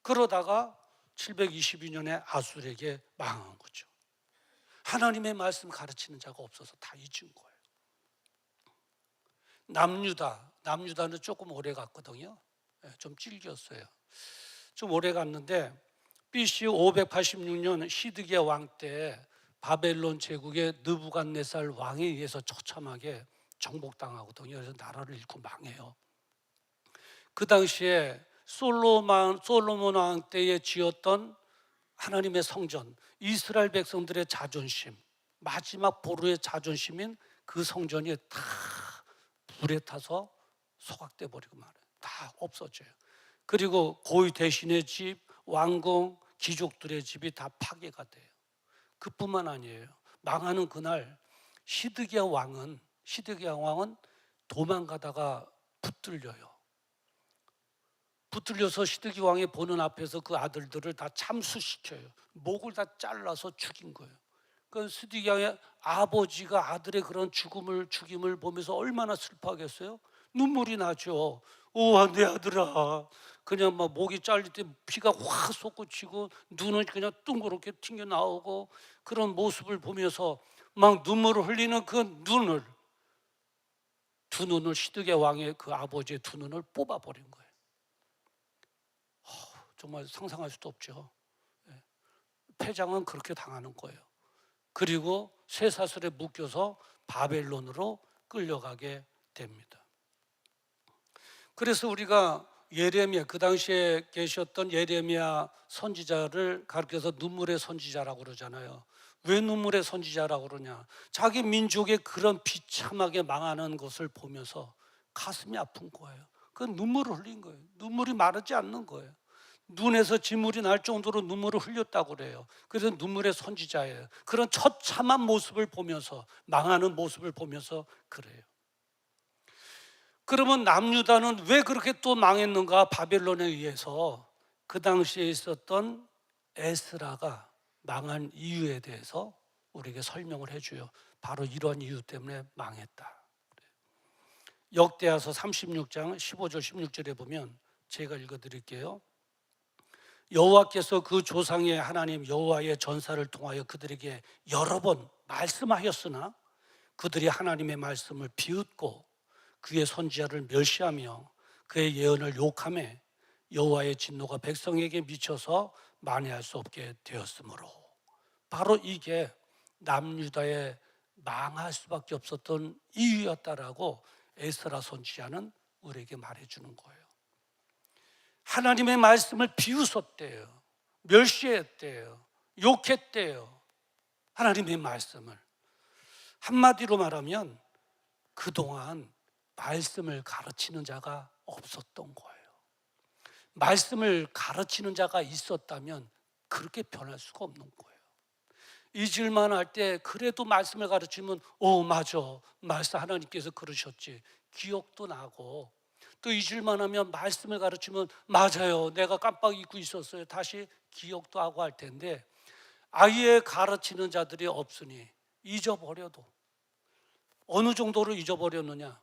그러다가 722년에 아술에게 망한 거죠. 하나님의 말씀 가르치는 자가 없어서 다 잊은 거예요. 남유다는 조금 오래 갔거든요. 좀 찔겼어요. 좀 오래 갔는데 BC 586년 시드기야 왕 때 바벨론 제국의 느부갓네살 왕에 의해서 처참하게 정복당하거든요. 그래서 나라를 잃고 망해요. 그 당시에 솔로몬 왕 때에 지었던 하나님의 성전, 이스라엘 백성들의 자존심, 마지막 보루의 자존심인 그 성전이 다 불에 타서 소각돼 버리고 말아요. 다 없어져요. 그리고 고위 대신의 집, 왕궁, 귀족들의 집이 다 파괴가 돼요. 그뿐만 아니에요. 망하는 그날 시드기야 왕은 도망가다가 붙들려요. 붙들려서 시드기야 왕이 보는 앞에서 그 아들들을 다 참수시켜요. 목을 다 잘라서 죽인 거예요. 그 시드기야의 아버지가 아들의 그런 죽임을 보면서 얼마나 슬퍼하겠어요? 눈물이 나죠. 우와, 내 아들아. 그냥 막 목이 잘릴 때 피가 확 솟구치고 눈은 그냥 둥그렇게 튕겨 나오고, 그런 모습을 보면서 막 눈물을 흘리는 그 두 눈을 시드기야 왕의 그 아버지의 두 눈을 뽑아버린 거예요. 정말 상상할 수도 없죠. 패장은 그렇게 당하는 거예요. 그리고 쇠사슬에 묶여서 바벨론으로 끌려가게 됩니다. 그래서 우리가 예레미야, 그 당시에 계셨던 예레미야 선지자를 가르쳐서 눈물의 선지자라고 그러잖아요. 왜 눈물의 선지자라고 그러냐? 자기 민족의 그런 비참하게 망하는 것을 보면서 가슴이 아픈 거예요. 그 눈물을 흘린 거예요. 눈물이 마르지 않는 거예요. 눈에서 진물이 날 정도로 눈물을 흘렸다고 그래요. 그래서 눈물의 선지자예요. 그런 처참한 모습을 보면서, 망하는 모습을 보면서 그래요. 그러면 남유다는 왜 그렇게 또 망했는가? 바벨론에 의해서. 그 당시에 있었던 에스라가 망한 이유에 대해서 우리에게 설명을 해줘요. 바로 이런 이유 때문에 망했다. 역대하서 36장 15절 16절에 보면, 제가 읽어드릴게요. 여호와께서 그 조상의 하나님 여호와의 전사를 통하여 그들에게 여러 번 말씀하였으나 그들이 하나님의 말씀을 비웃고 그의 선지자를 멸시하며 그의 예언을 욕하며 여호와의 진노가 백성에게 미쳐서 만회할 수 없게 되었으므로, 바로 이게 남유다의 망할 수밖에 없었던 이유였다라고 에스라 선지자는 우리에게 말해주는 거예요. 하나님의 말씀을 비웃었대요. 멸시했대요. 욕했대요. 하나님의 말씀을. 한마디로 말하면 그동안 말씀을 가르치는 자가 없었던 거예요. 말씀을 가르치는 자가 있었다면 그렇게 변할 수가 없는 거예요. 잊을만 할 때 그래도 말씀을 가르치면 맞아, 말씀 하나님께서 그러셨지, 기억도 나고, 또 잊을만 하면 말씀을 가르치면 맞아요, 내가 깜빡 잊고 있었어요, 다시 기억도 하고 할 텐데, 아예 가르치는 자들이 없으니 잊어버려도. 어느 정도로 잊어버렸느냐?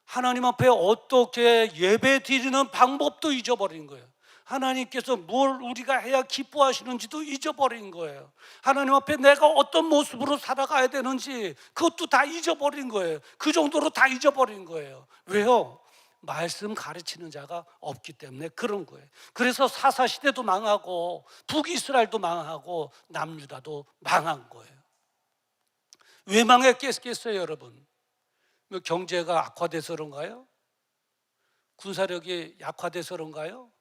하나님 앞에 어떻게 예배 드리는 방법도 잊어버린 거예요. 하나님께서 뭘 우리가 해야 기뻐하시는지도 잊어버린 거예요. 하나님 앞에 내가 어떤 모습으로 살아가야 되는지 그것도 다 잊어버린 거예요. 그 정도로 다 잊어버린 거예요. 왜요? 말씀 가르치는 자가 없기 때문에 그런 거예요. 그래서 사사시대도 망하고 북이스라엘도 망하고 남유다도 망한 거예요. 왜 망했겠어요, 여러분? 뭐 경제가 악화돼서 그런가요? 군사력이 약화돼서 그런가요?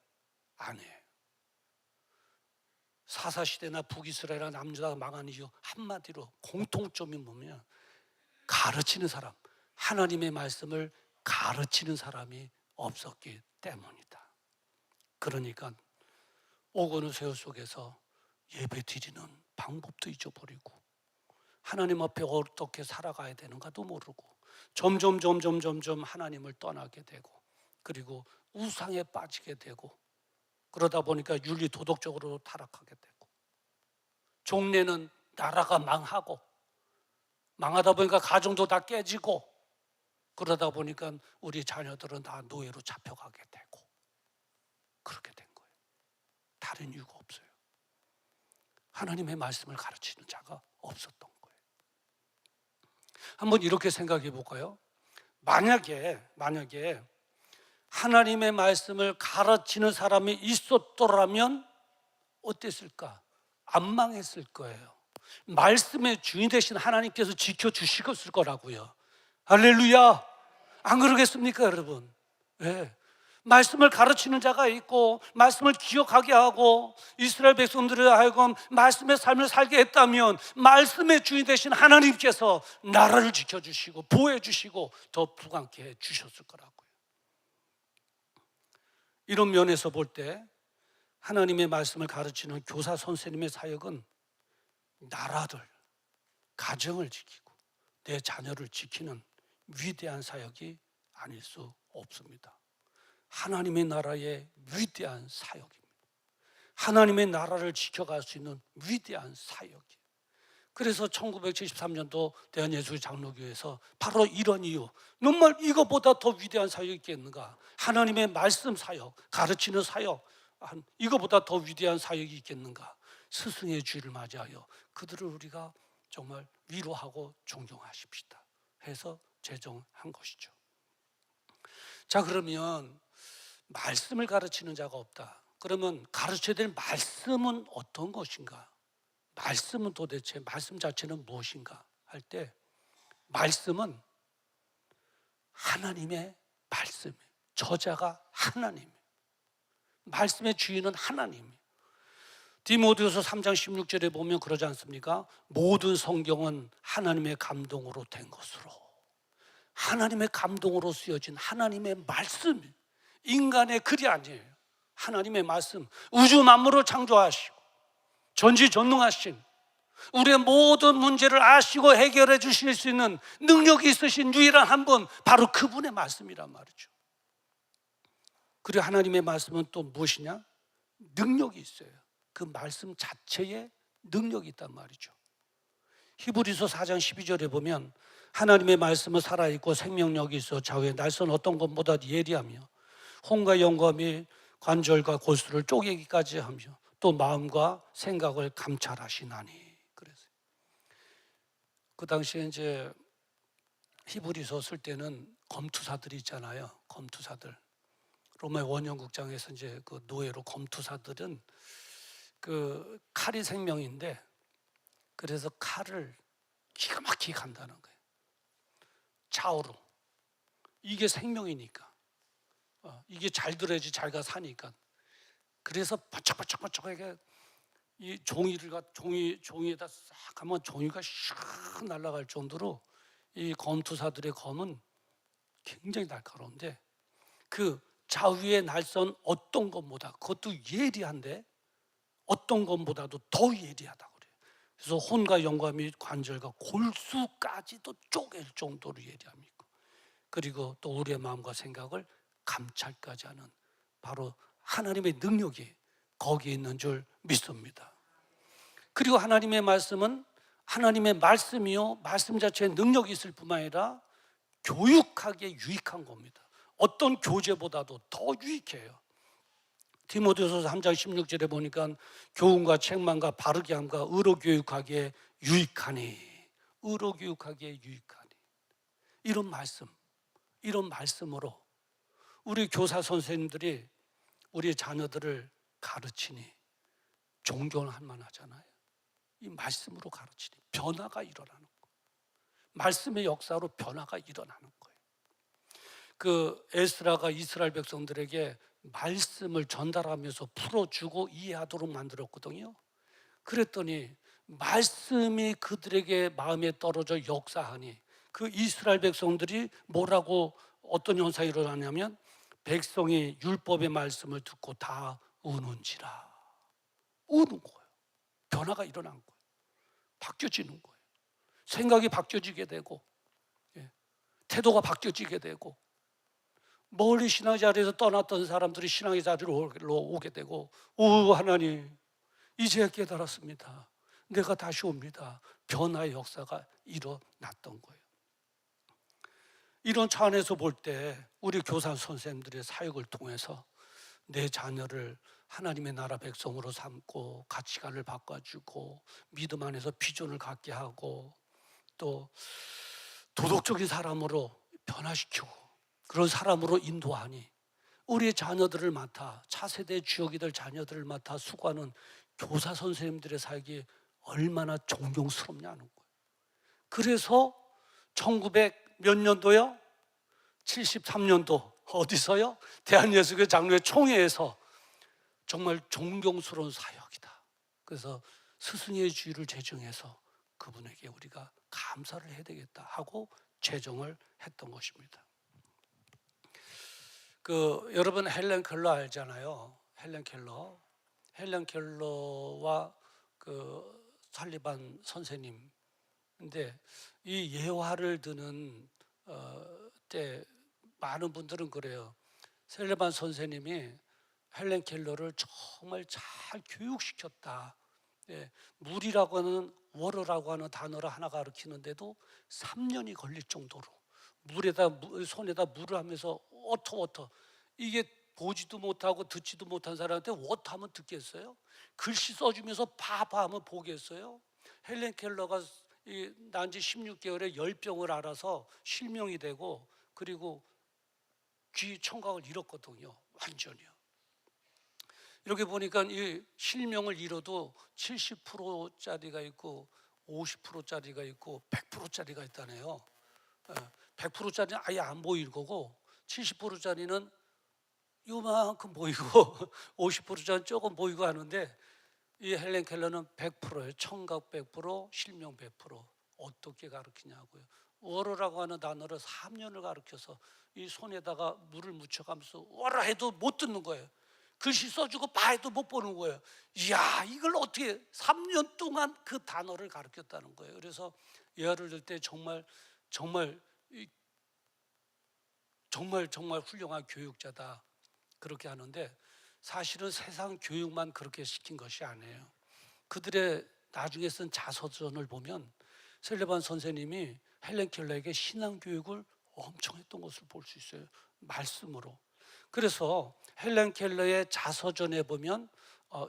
아니에요. 사사시대나 북이스라엘이나 남유다가 망한 이유 한마디로 공통점이 뭐냐면 가르치는 사람, 하나님의 말씀을 가르치는 사람이 없었기 때문이다. 그러니까 오고는 세월 속에서 예배 드리는 방법도 잊어버리고 하나님 앞에 어떻게 살아가야 되는가도 모르고 점점 하나님을 떠나게 되고 그리고 우상에 빠지게 되고 그러다 보니까 윤리 도덕적으로 타락하게 되고 종래는 나라가 망하고 망하다 보니까 가정도 다 깨지고 그러다 보니까 우리 자녀들은 다 노예로 잡혀가게 되고 그렇게 된 거예요. 다른 이유가 없어요. 하나님의 말씀을 가르치는 자가 없었던 거예요. 한번 이렇게 생각해 볼까요? 만약에 하나님의 말씀을 가르치는 사람이 있었더라면 어땠을까? 안 망했을 거예요. 말씀의 주인 되신 하나님께서 지켜주셨을 거라고요. 할렐루야! 안 그러겠습니까, 여러분? 네. 말씀을 가르치는 자가 있고 말씀을 기억하게 하고 이스라엘 백성들을 하여금 말씀의 삶을 살게 했다면 말씀의 주인 되신 하나님께서 나라를 지켜주시고 보호해주시고 더 부강케 해주셨을 거라고요. 이런 면에서 볼 때 하나님의 말씀을 가르치는 교사 선생님의 사역은 나라를, 가정을 지키고 내 자녀를 지키는 위대한 사역이 아닐 수 없습니다. 하나님의 나라의 위대한 사역입니다. 하나님의 나라를 지켜갈 수 있는 위대한 사역이에요. 그래서 1973년도 대한예수교 장로교회에서 바로 이런 이유, 정말 이거보다 더 위대한 사역이 있겠는가? 하나님의 말씀 사역, 가르치는 사역, 이거보다 더 위대한 사역이 있겠는가? 스승의 주일을 맞이하여 그들을 우리가 정말 위로하고 존경하십시다 해서 제정한 것이죠. 자, 그러면 말씀을 가르치는 자가 없다. 그러면 가르쳐야 될 말씀은 어떤 것인가? 말씀은 도대체 말씀 자체는 무엇인가 할 때 말씀은 하나님의 말씀이에요. 저자가 하나님이에요. 말씀의 주인은 하나님이에요. 디모데후서 3장 16절에 보면 그러지 않습니까? 모든 성경은 하나님의 감동으로 된 것으로, 하나님의 감동으로 쓰여진 하나님의 말씀, 인간의 글이 아니에요. 하나님의 말씀, 우주 만물을 창조하시고 전지전능하신, 우리의 모든 문제를 아시고 해결해 주실 수 있는 능력이 있으신 유일한 한 분, 바로 그분의 말씀이란 말이죠. 그리고 하나님의 말씀은 또 무엇이냐? 능력이 있어요. 그 말씀 자체에 능력이 있단 말이죠. 히브리서 4장 12절에 보면 하나님의 말씀은 살아있고 생명력이 있어 좌우에 날선 어떤 것보다 예리하며 혼과 영과 및 관절과 골수를 쪼개기까지 하며 또 마음과 생각을 감찰하시나니. 그래서 그 당시에 이제 히브리서 쓸 때는 검투사들이 있잖아요. 검투사들. 로마의 원형국장에서 이제 그 노예로 검투사들은 그 칼이 생명인데 그래서 칼을 기가 막히게 간다는 거예요. 좌우로. 이게 생명이니까. 이게 잘 들어야지 잘가 사니까. 그래서 바짝바짝바짝하게 이 종이에다 싹 하면 종이가 샥 날아갈 정도로 이 검투사들의 검은 굉장히 날카로운데 그 좌우에 날선 어떤 것보다, 그것도 예리한데 어떤 것보다도 더 예리하다고 그래요. 그래서 혼과 영과 및 관절과 골수까지도 쪼갤 정도로 예리함이 있고, 그리고 또 우리의 마음과 생각을 감찰까지 하는 바로 하나님의 능력이 거기에 있는 줄 믿습니다. 그리고 하나님의 말씀은 하나님의 말씀이요, 말씀 자체에 능력이 있을 뿐만 아니라 교육하기에 유익한 겁니다. 어떤 교재보다도 더 유익해요. 디모데후서 3장 16절에 보니까 교훈과 책망과 바르게 함과 의로 교육하기에 유익하니, 의로 교육하기에 유익하니. 이런 말씀으로 우리 교사 선생님들이 우리 자녀들을 가르치니 존경을 할 만하잖아요. 이 말씀으로 가르치니 변화가 일어나는 거예요. 말씀의 역사로 변화가 일어나는 거예요. 그 에스라가 이스라엘 백성들에게 말씀을 전달하면서 풀어주고 이해하도록 만들었거든요. 그랬더니 말씀이 그들에게 마음에 떨어져 역사하니 그 이스라엘 백성들이 뭐라고 어떤 현상이 일어나냐면 백성이 율법의 말씀을 듣고 다 우는지라. 우는 거예요. 변화가 일어난 거예요. 바뀌어지는 거예요. 생각이 바뀌어지게 되고 태도가 바뀌어지게 되고 멀리 신앙의 자리에서 떠났던 사람들이 신앙의 자리로 오게 되고 하나님 이제 깨달았습니다. 내가 다시 옵니다. 변화의 역사가 일어났던 거예요. 이런 차원에서 볼 때 우리 교사 선생님들의 사역을 통해서 내 자녀를 하나님의 나라 백성으로 삼고 가치관을 바꿔주고 믿음 안에서 비전을 갖게 하고 또 도덕적인 사람으로 변화시키고 그런 사람으로 인도하니 우리의 자녀들을 맡아 차세대 주역이 될 자녀들을 맡아 수고하는 교사 선생님들의 사역이 얼마나 존경스럽냐는 거예요. 그래서 1900 몇 년도요? 73년도 어디서요? 대한예수교 장로회 총회에서 정말 존경스러운 사역이다. 그래서 스승의 주의를 제정해서 그분에게 우리가 감사를 해야 되겠다 하고 제정을 했던 것입니다. 여러분 헬렌 켈러 알잖아요. 헬렌 켈러와 살리반 선생님. 근데 이 예화를 듣는 때 많은 분들은 그래요. 살리반 선생님이 헬렌 켈러를 정말 잘 교육시켰다. 물이라고 하는 워러라고 하는 단어를 하나 가르치는데도 3년이 걸릴 정도로 손에다 물을 하면서 워터 이게 보지도 못하고 듣지도 못한 사람한테 워터 하면 듣겠어요? 글씨 써주면서 봐봐 하면 보겠어요? 헬렌 켈러가 난 지 16개월에 열병을 앓아서 실명이 되고 그리고 귀 청각을 잃었거든요. 완전히요. 이렇게 보니까 이 실명을 잃어도 70%짜리가 있고 50%짜리가 있고 100%짜리가 있다네요. 100%짜리는 아예 안 보이는 거고 70%짜리는 요만큼 보이고 50%짜리는 조금 보이고 하는데 이 헬렌 켈러는 100%예요. 청각 100%, 실명 100%. 어떻게 가르치냐고요. 워러라고 하는 단어를 3년을 가르쳐서 이 손에다가 물을 묻혀가면서 워러 해도 못 듣는 거예요. 글씨 써주고 봐 해도 못 보는 거예요. 이야, 이걸 어떻게 3년 동안 그 단어를 가르쳤다는 거예요. 그래서 예화를 들 때 정말 훌륭한 교육자다 그렇게 하는데 사실은 세상 교육만 그렇게 시킨 것이 아니에요. 그들의 나중에 쓴 자서전을 보면 셀레반 선생님이 헬렌 켈러에게 신앙 교육을 엄청 했던 것을 볼 수 있어요. 말씀으로. 그래서 헬렌 켈러의 자서전에 보면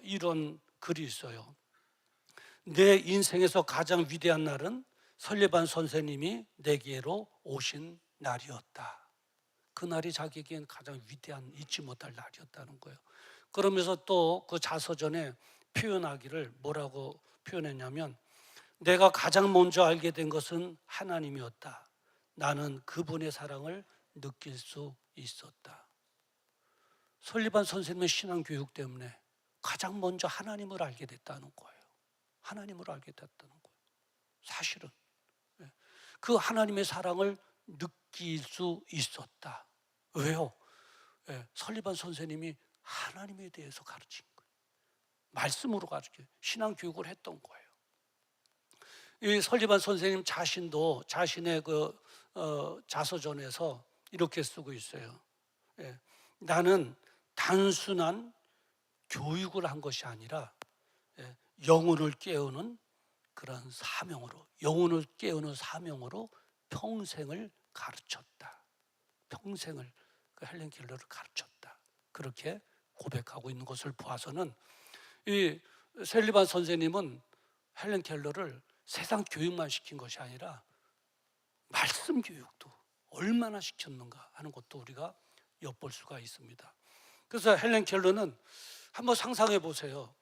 이런 글이 있어요. 내 인생에서 가장 위대한 날은 설레반 선생님이 내게로 오신 날이었다. 그날이 자기에겐 가장 위대한 잊지 못할 날이었다는 거예요. 그러면서 또 그 자서전에 표현하기를 뭐라고 표현했냐면 내가 가장 먼저 알게 된 것은 하나님이었다. 나는 그분의 사랑을 느낄 수 있었다. 설리반 선생님의 신앙교육 때문에 가장 먼저 하나님을 알게 됐다는 거예요. 하나님을 알게 됐다는 거예요. 사실은 그 하나님의 사랑을 느낄 수 있었다. 왜요? 설리반 선생님이 하나님에 대해서 가르친 거예요. 말씀으로 가르쳐요. 신앙교육을 했던 거예요. 이 설리반 선생님 자신도 자신의 자서전에서 이렇게 쓰고 있어요. 나는 단순한 교육을 한 것이 아니라 영혼을 깨우는 그런 사명으로, 영혼을 깨우는 사명으로 평생을 가르쳤다. 평생을 그 헬렌 켈러를 가르쳤다. 그렇게 고백하고 있는 것을 보아서는 이 셀리반 선생님은 헬렌 켈러를 세상 교육만 시킨 것이 아니라 말씀 교육도 얼마나 시켰는가 하는 것도 우리가 엿볼 수가 있습니다. 그래서 헬렌 켈러는 한번 상상해 보세요.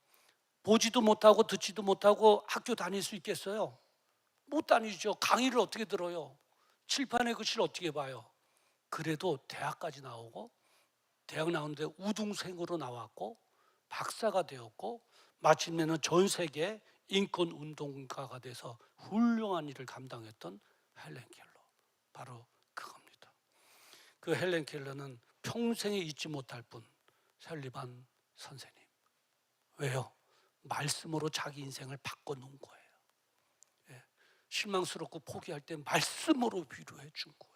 보지도 못하고 듣지도 못하고 학교 다닐 수 있겠어요? 못 다니죠. 강의를 어떻게 들어요? 칠판의 글씨를 어떻게 봐요? 그래도 대학까지 나오고, 대학 나오는데 우등생으로 나왔고 박사가 되었고, 마침내는 전 세계 인권 운동가가 돼서 훌륭한 일을 감당했던 헬렌 켈러, 바로 그겁니다. 그 헬렌 켈러는 평생에 잊지 못할 분, 설리반 선생님. 왜요? 말씀으로 자기 인생을 바꿔놓은 거예요. 예. 실망스럽고 포기할 때 말씀으로 위로해 준 거예요.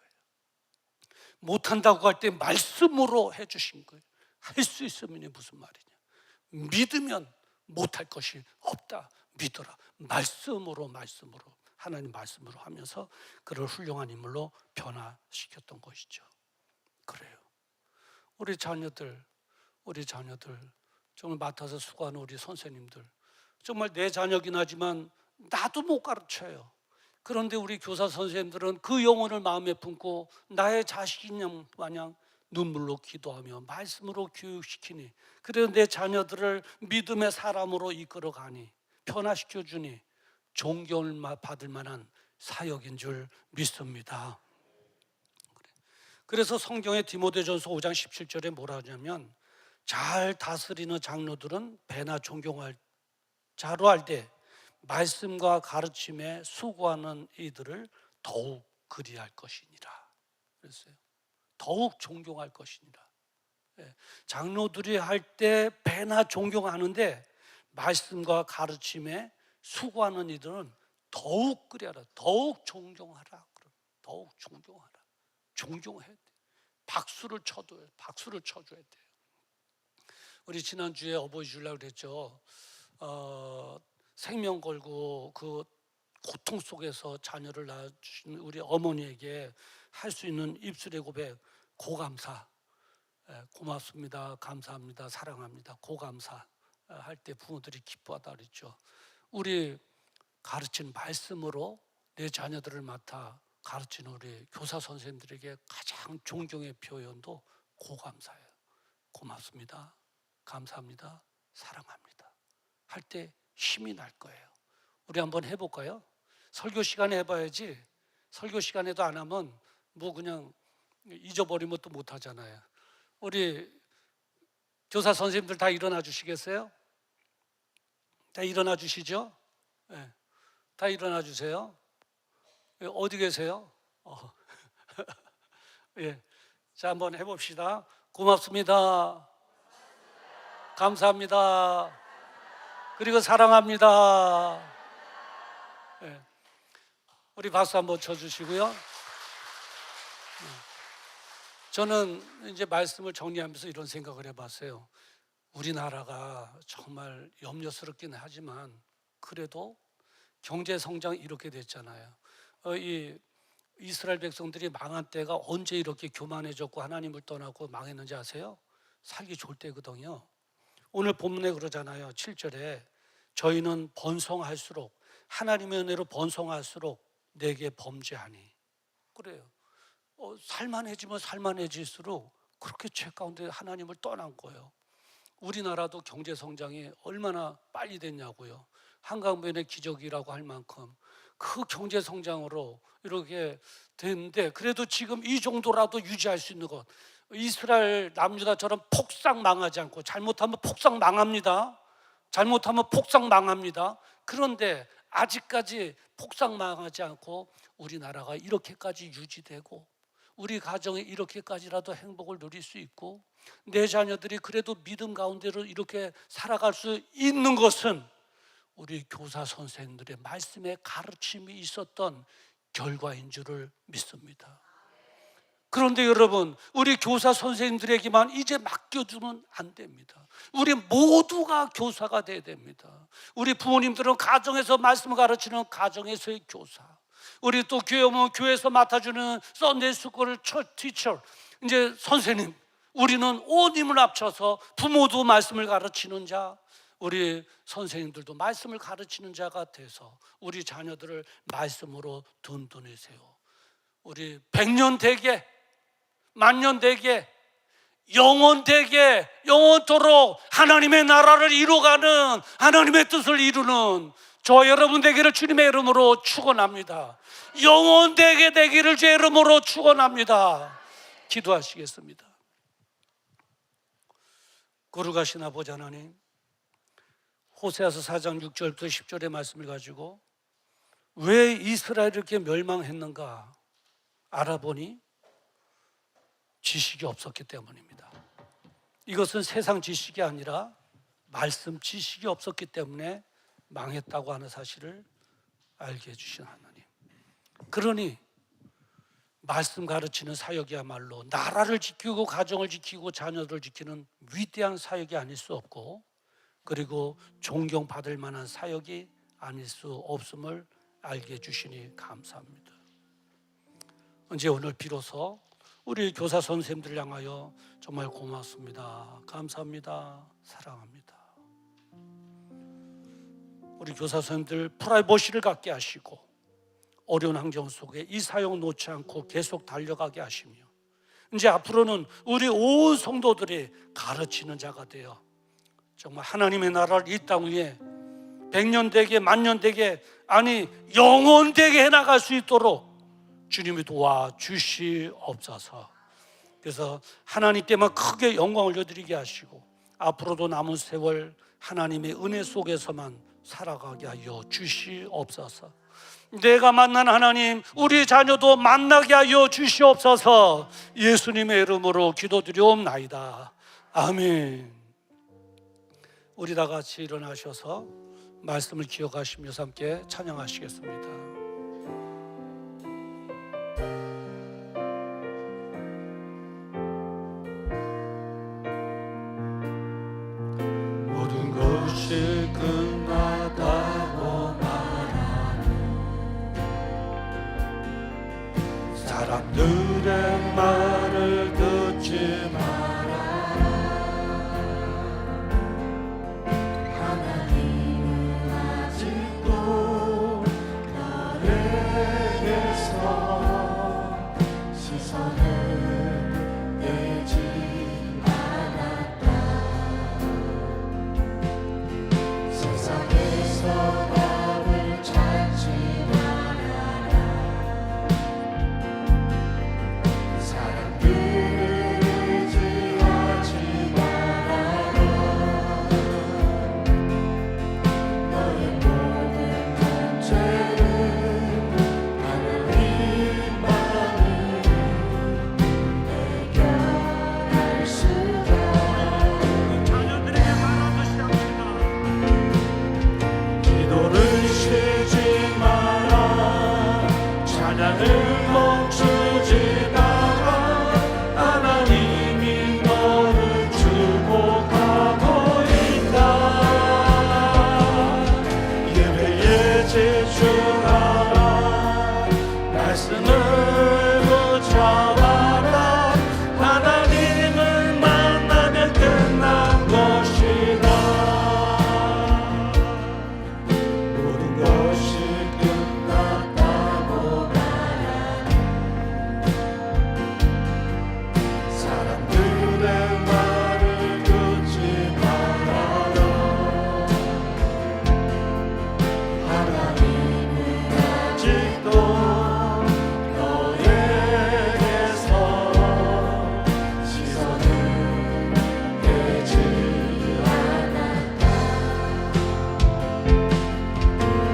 못한다고 할 때 말씀으로 해주신 거예요. 할 수 있으면 무슨 말이냐? 믿으면 못할 것이 없다. 믿어라. 말씀으로 하나님 말씀으로 하면서 그를 훌륭한 인물로 변화시켰던 것이죠. 그래요. 우리 자녀들 정말 맡아서 수고하는 우리 선생님들, 정말 내 자녀긴 하지만 나도 못 가르쳐요. 그런데 우리 교사 선생님들은 그 영혼을 마음에 품고 나의 자식인 마냥 눈물로 기도하며 말씀으로 교육시키니, 그래서 내 자녀들을 믿음의 사람으로 이끌어가니, 변화시켜주니 존경을 받을 만한 사역인 줄 믿습니다. 그래서 성경의 디모데전서 5장 17절에 뭐라 하냐면, 잘 다스리는 장로들은 배나 존경할 자로 알되 말씀과 가르침에 수고하는 이들을 더욱 그리할 것이니라. 그랬어요. 더욱 존경할 것이니라. 장로들이 할 때 배나 존경하는데 말씀과 가르침에 수고하는 이들은 더욱 그리하라. 더욱 존경하라. 더욱 존경하라. 존경해야 돼. 박수를 쳐줘야 돼. 우리 지난주에 어버이 주려고 그랬죠. 생명 걸고 그 고통 속에서 자녀를 낳아주신 우리 어머니에게 할 수 있는 입술의 고백, 고감사. 고맙습니다, 감사합니다, 사랑합니다, 고감사 할 때 부모들이 기뻐하다 그랬죠. 우리 가르치는 말씀으로 내 자녀들을 맡아 가르치는 우리 교사 선생님들에게 가장 존경의 표현도 고감사예요. 고맙습니다, 감사합니다, 사랑합니다 할 때 힘이 날 거예요. 우리 한번 해볼까요? 설교 시간에 해봐야지. 설교 시간에도 안 하면 뭐 그냥 잊어버리면 또 못하잖아요. 우리 교사 선생님들 다 일어나 주시겠어요? 다 일어나 주시죠? 네. 다 일어나 주세요. 어디 계세요? 예. 자, 한번 해봅시다. 고맙습니다. 감사합니다. 그리고 사랑합니다. 예. 우리 박수 한번 쳐주시고요. 저는 이제 말씀을 정리하면서 이런 생각을 해봤어요. 우리나라가 정말 염려스럽긴 하지만 그래도 경제 성장이 이렇게 됐잖아요. 이 이스라엘 백성들이 망한 때가 언제 이렇게 교만해졌고 하나님을 떠나고 망했는지 아세요? 살기 좋을 때거든요. 오늘 본문에 그러잖아요. 7절에 저희는 번성할수록, 하나님의 은혜로 번성할수록 내게 범죄하니. 그래요. 살만해지면 살만해질수록 그렇게 죄 가운데 하나님을 떠난 거예요. 우리나라도 경제 성장이 얼마나 빨리 됐냐고요. 한강변의 기적이라고 할 만큼 그 경제 성장으로 이렇게 됐는데, 그래도 지금 이 정도라도 유지할 수 있는 것, 이스라엘 남유다처럼 폭삭 망하지 않고, 잘못하면 폭삭 망합니다. 그런데 아직까지 폭삭 망하지 않고 우리나라가 이렇게까지 유지되고 우리 가정이 이렇게까지라도 행복을 누릴 수 있고 내 자녀들이 그래도 믿음 가운데로 이렇게 살아갈 수 있는 것은 우리 교사 선생님들의 말씀에 가르침이 있었던 결과인 줄을 믿습니다. 그런데 여러분, 우리 교사 선생님들에게만 이제 맡겨두면 안 됩니다. 우리 모두가 교사가 돼야 됩니다. 우리 부모님들은 가정에서 말씀을 가르치는 가정에서의 교사, 우리 또 교회 오면 교회에서 맡아주는 썬데이 스쿨 티처, 이제 선생님, 우리는 온 힘을 합쳐서 부모도 말씀을 가르치는 자, 우리 선생님들도 말씀을 가르치는 자가 돼서 우리 자녀들을 말씀으로 든든히 세워 우리 100년 되게, 만년 되게, 영원토록 하나님의 나라를 이루어가는, 하나님의 뜻을 이루는 저 여러분 되기를 주님의 이름으로 축원합니다. 영원되게 되기를 주의 이름으로 축원합니다. 기도하시겠습니다. 거룩하신 아버지 하나님, 호세아서 4장 6절부터 10절의 말씀을 가지고 왜 이스라엘이 이렇게 멸망했는가 알아보니 지식이 없었기 때문입니다. 이것은 세상 지식이 아니라 말씀 지식이 없었기 때문에 망했다고 하는 사실을 알게 해주신 하나님, 그러니 말씀 가르치는 사역이야말로 나라를 지키고 가정을 지키고 자녀들을 지키는 위대한 사역이 아닐 수 없고, 그리고 존경받을 만한 사역이 아닐 수 없음을 알게 해주시니 감사합니다. 이제 오늘 비로소 우리 교사 선생님들 향하여 정말 고맙습니다, 감사합니다, 사랑합니다. 우리 교사 선생님들 프라이버시를 갖게 하시고 어려운 환경 속에 이 사역 놓지 않고 계속 달려가게 하시며, 이제 앞으로는 우리 온 성도들이 가르치는 자가 되어 정말 하나님의 나라를 이 땅 위에 100년 되게 만년 되게, 아니 영원 되게 해나갈 수 있도록 주님이 도와주시옵소서. 그래서 하나님께만 크게 영광을 올려드리게 하시고 앞으로도 남은 세월 하나님의 은혜 속에서만 살아가게 하여 주시옵소서. 내가 만난 하나님, 우리 자녀도 만나게 하여 주시옵소서. 예수님의 이름으로 기도드리옵나이다. 아멘. 우리 다 같이 일어나셔서 말씀을 기억하시면서 함께 찬양하시겠습니다. 모든 것이 끝나다고 말하는 사람들의 말을 듣지 마라. 하나님은 아직도 너에게서 시선을 떼지 않았다. 세상에서 답을 찾지 말아라. 사람들을 의지하지 말아라. 너의 모든 문제를 하나님만이 해결할 수가. 자녀들에게 말하듯이 합시다. 기도를 쉬지 마라. 찬양을 멈추지 마라. 하나님이 너를 축복하고 있다. 예배에 집중하라. 말씀을 붙잡아라. 하나님을 만나면 끝난 것이다. 모든 것이 끝났다고 말하는 사람들의 말을 듣지 말아라. 하나님은 아직도 너에게서 시선을 떼지 않았다.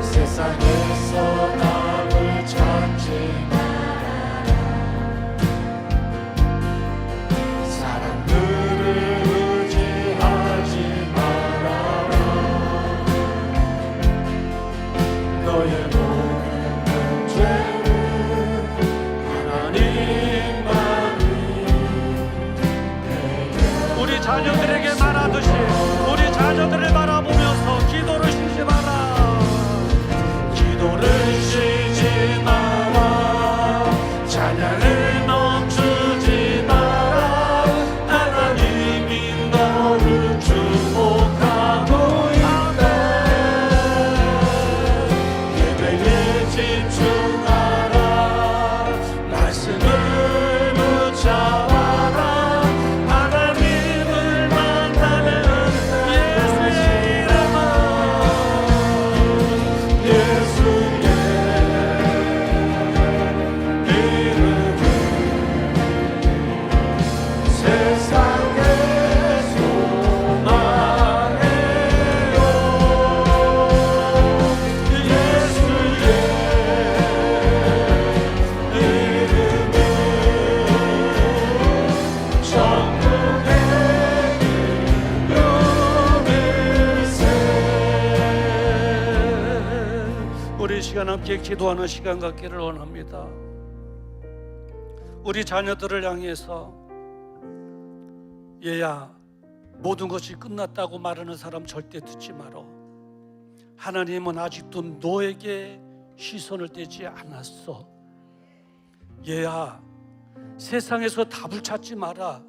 세상에서 답을 찾지 말아라. 사람들을 의지하지 말아라. 너의 모든 문제를 하나님만이 우리 자녀들에게 말하듯이 우리 자녀들을 바라보면서 기도를 쉬지 마라. 기도를 쉬지 마라. 찬양을 멈추지 마라. 하나님이 너를 축복하고 있다. 예배에 우리 시간 함께 기도하는 시간 갖기를 원합니다. 우리 자녀들을 향해서 얘야 모든 것이 끝났다고 말하는 사람 절대 듣지 마라. 하나님은 아직도 너에게 시선을 떼지 않았어. 얘야 세상에서 답을 찾지 마라.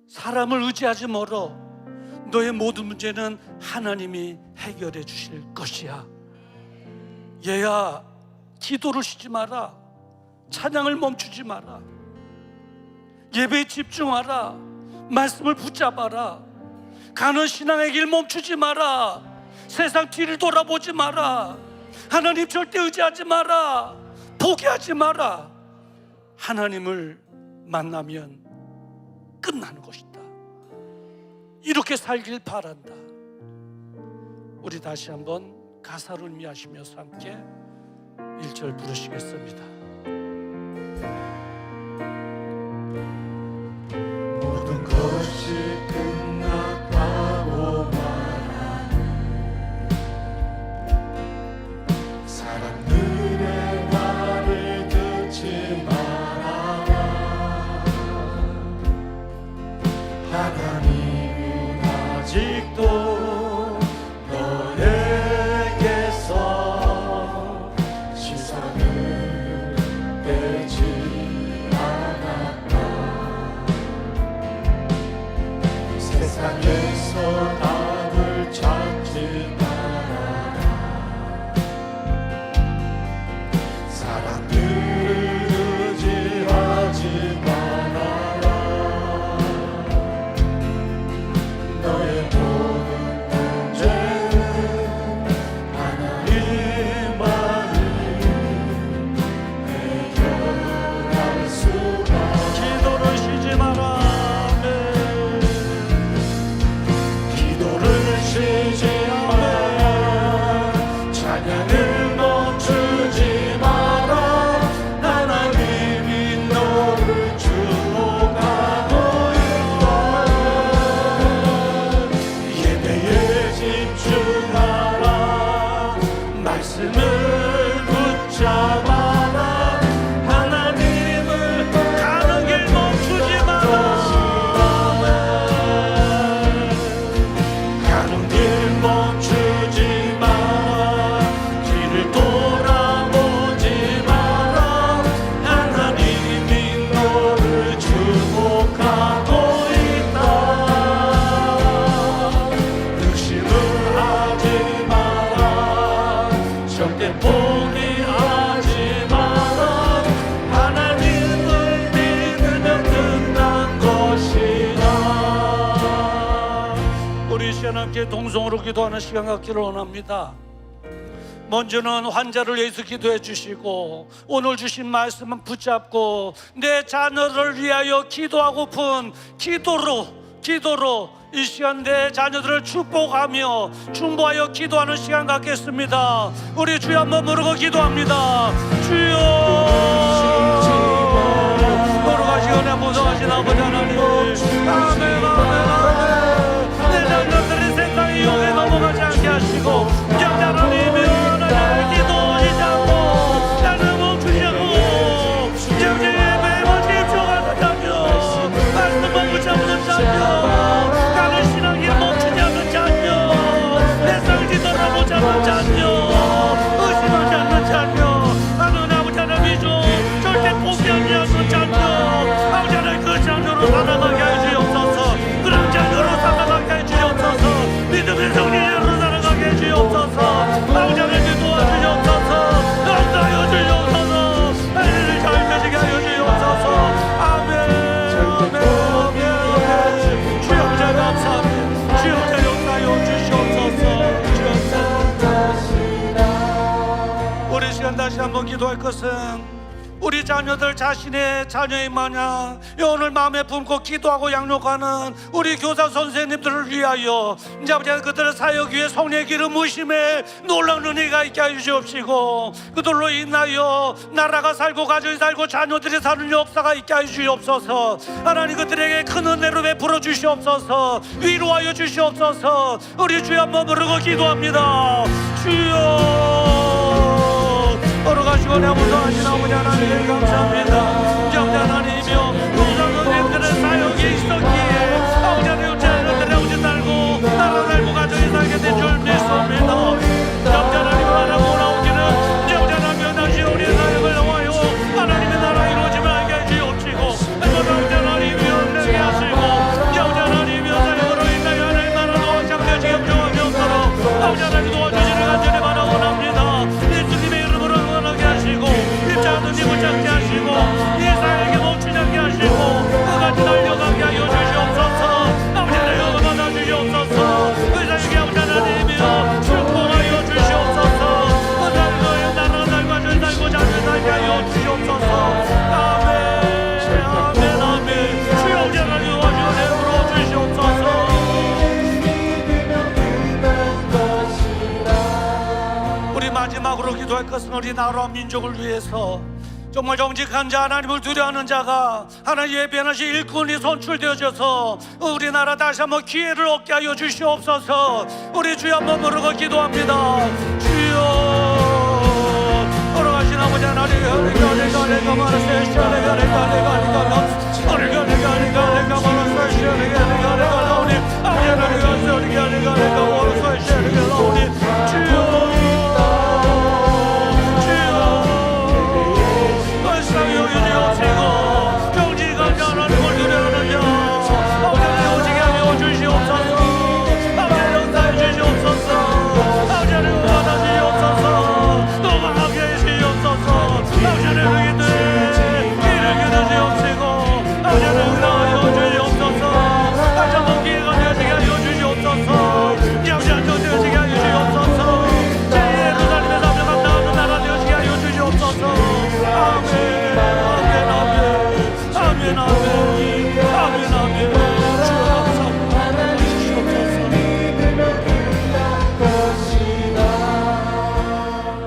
사람을 의지하지 말어. 너의 모든 문제는 하나님이 해결해 주실 것이야. 얘야 기도를 쉬지 마라. 찬양을 멈추지 마라. 예배에 집중하라. 말씀을 붙잡아라. 가는 신앙의 길 멈추지 마라. 세상 뒤를 돌아보지 마라. 하나님 절대 의지하지 마라. 포기하지 마라. 하나님을 만나면 끝나는 것이다. 이렇게 살길 바란다. 우리 다시 한번 가사를 의미하시면서 함께 1절 부르시겠습니다. 모든 것이 끝났다고 말하는 사람들의 말을 듣지 말아라. 하나님은 아직도 너에게서 시선을 떼지 세상에서 답을 찾지 말아라. 사람들을 의지하지 말아라. 너의 모든 문제는 하나님만이 해결할 수가. 기도를 쉬지 마라. 쉬지 마라. 찬양을 멈추지 마라. 하나님이 너를 축복하고 있다. 예배에 집중하라. 말씀을 붙잡아라. 하나님을 가는 길 멈추지 마라. 멈추지 마라. 뒤를 돌아보지 마라. 하나님이 너를 축복하고 있다. 의심을 하지 마라. 절대 포기하지 마라. 하나님을 믿으면 끝난 것이다. 우리 시간 함께 동성으로 기도하는 시간 갖기를 원합니다. 먼저는 환자를 위해서 기도해 주시고 오늘 주신 말씀은 붙잡고 내 자녀를 위하여 기도하고픈 기도로 이 시간 내 자녀들을 축복하며 중보하여 기도하는 시간 갖겠습니다. 우리 주여 한번 부르고 기도합니다. 주여 거룩하시거나 보성하신 아버지 하나님, 아멘 아멘. 내 자녀들이 세상의 유혹에 넘어가지 않게 하시고 영자로님이 하나님을 기도하지 않고 나는 멈추지 않고 영재의 매번 집중하는 자녀, 말씀만 붙잡는 자녀, 가는 신앙길 멈추지 않는 자녀, 세상을 뒤돌아보지 않는 자녀, 의심하지 않는 자녀, 하나님 아버지 하나님이죠. 절대 포기하지 않는 자녀, 아버지 하나님 그 자녀로 살아가게 하여 주옵소서. 그런 자녀로 살아가게 하여 주옵소서. 믿음의 성리로 살아가게 해 주옵소서. 아버지 하나님 도와주옵소서. 역사하여 주옵소서. 하나님을 잘 되시게 하여 주옵소서. 아멘 아멘 아멘. 주여 자 감사합니다. 주여 자 역사하여 주시옵소서. 우리 시간 다시 한번 기도할 것은 우리 자녀들 자신의 자녀의 마냥 오늘 마음에 품고 기도하고 양육하는 우리 교사 선생님들을 위하여 이제 아버지 그들의 사역 위에 성령의 기름 부으심에 놀라운 은혜가 있게 하여 주옵시고 그들로 인하여 나라가 살고 가정이 살고 자녀들이 사는 역사가 있게 하여 주옵소서. 하나님 그들에게 큰 은혜로 베풀어 주시옵소서. 위로하여 주시옵소서. 우리 주여 한번 부르고 기도합니다. 주여 은혜 무서하신 아버지 하나님 감사합니다. 이제 아버지 하나님이여 동상 선생님들의 사역이 있었기에 아버지 하나님 자녀들의 아버지 살고 나라 살고 가정이 살게 된 줄 믿습니다. 아버지 하나님 하나님 나오기는 이제 아버지 하나님 다시 우리의 사역을 나와요 하나님의 나라 이루어짐을 알게 해주옵시고 아버지 하나님이여 은혜하게 하시고 이제 아버지 하나님이여 사역으로 인하여 하나님 나라도 확장되지 경정하게 없도록 아버지 하나님 도와주시는 간절히 바라고 원합니다. 예수님의 이름으로 응원하게 하시고 입자도 님을 잡게 하시고 이 사역에 멈추지 않게 하시고 끝까지 달려가게 하여 주시옵소서. 아버지 하나님 받아 주시옵소서. 그 사역에 아버지 하나님이여 축복하여 주시옵소서. 그 사역에 나라 살고 전 살고 자녀 살게 하여 주시옵소서. 아멘 아멘 아멘. 주여 아버지 하나님 도와주시고 내버려 주시옵소서. 우리 마지막으로 기도할 것은 우리 나라와 민족을 위해서 정말 정직한 자 하나님을 두려워하는 자가 하나님 예배하신 일꾼이 선출되어져서 우리나라 다시 한번 기회를 얻게 하여 주시옵소서. 우리 주여 한번 부르고 기도합니다. 주여 걸어가신 아버지 하나님 내가 말았어요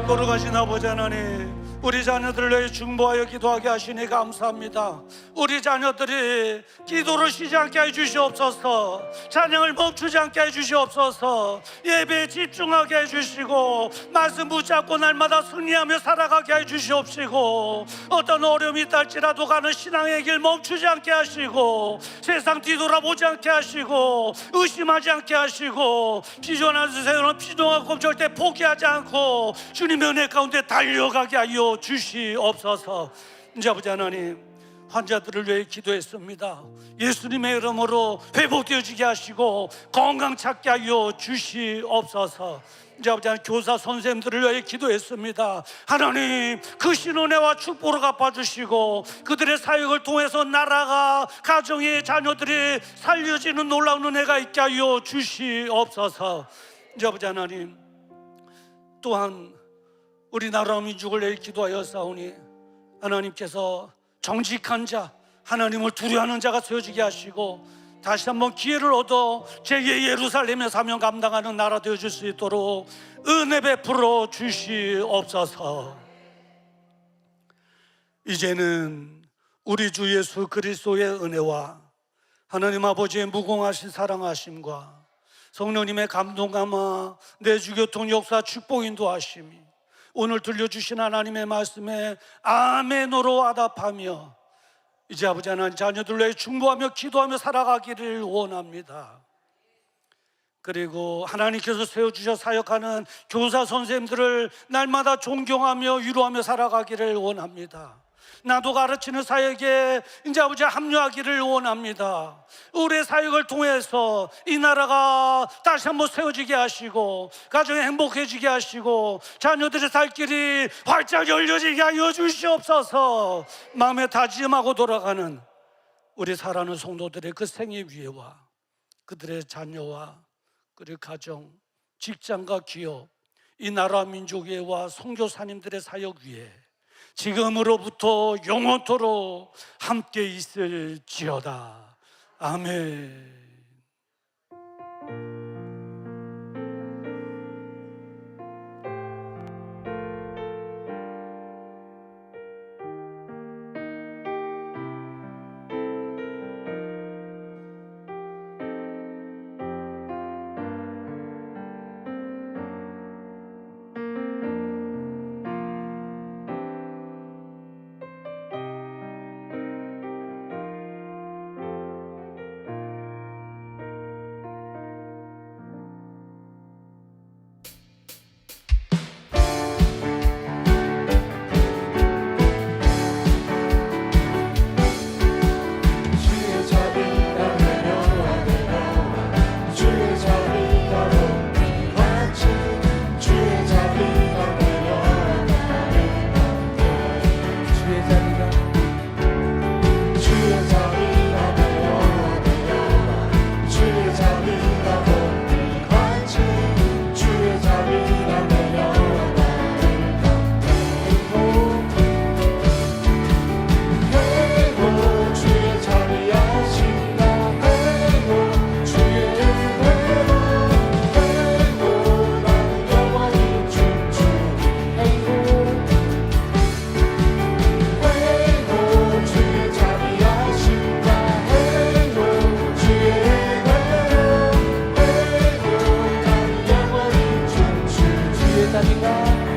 거룩하신 아버지 하나님, 우리 자녀들을 위해 중보하여 기도하게 하시니 감사합니다. 우리 자녀들이 기도를 쉬지 않게 해주시옵소서. 찬양을 멈추지 않게 해주시옵소서. 예배에 집중하게 해주시고 말씀 붙잡고 날마다 승리하며 살아가게 해주시옵시고 어떤 어려움이 있다 할지라도 가는 신앙의 길 멈추지 않게 하시고 세상 뒤돌아보지 않게 하시고 의심하지 않게 하시고 비전한 세상은 비전하고 절대 포기하지 않고 주님의 은혜 가운데 달려가게 하여 주시옵소서. 이제 아버지 하나님, 환자들을 위해 기도했습니다. 예수님의 이름으로 회복되어지게 하시고 건강 찾게 하여 주시옵소서. 이제 아버지 하나님, 교사 선생님들을 위해 기도했습니다. 하나님, 그 신은혜와 축복을 갚아주시고 그들의 사역을 통해서 나라가 가정의 자녀들이 살려지는 놀라운 은혜가 있게 하여 주시옵소서. 이제 아버지 하나님, 또한 우리나라 민족을 위해 기도하여 싸우니 하나님께서 정직한 자, 하나님을 두려워하는 자가 세워지게 하시고 다시 한번 기회를 얻어 제2의 예루살렘의 사명 감당하는 나라 되어줄 수 있도록 은혜 베풀어 주시옵소서. 이제는 우리 주 예수 그리스도의 은혜와 하나님 아버지의 무공하신 사랑하심과 성령님의 감동감화 내주교통 역사 축복 인도하심이 오늘 들려주신 하나님의 말씀에 아멘으로 화답하며 이제 아버지 하나님 자녀들을 위해 중보하며 기도하며 살아가기를 원합니다. 그리고 하나님께서 세워주셔 사역하는 교사 선생님들을 날마다 존경하며 위로하며 살아가기를 원합니다. 나도 가르치는 사역에 이제 아버지 합류하기를 원합니다. 우리의 사역을 통해서 이 나라가 다시 한번 세워지게 하시고 가정이 행복해지게 하시고 자녀들의 살 길이 활짝 열려지게 하여 주시옵소서. 마음에 다짐하고 돌아가는 우리 사랑하는 성도들의 그 생애 위에와 그들의 자녀와 그리고 가정, 직장과 기업, 이 나라 민족의와 선교사님들의 사역 위에 지금으로부터 영원토록 함께 있을지어다. 아멘. 예배의 자리가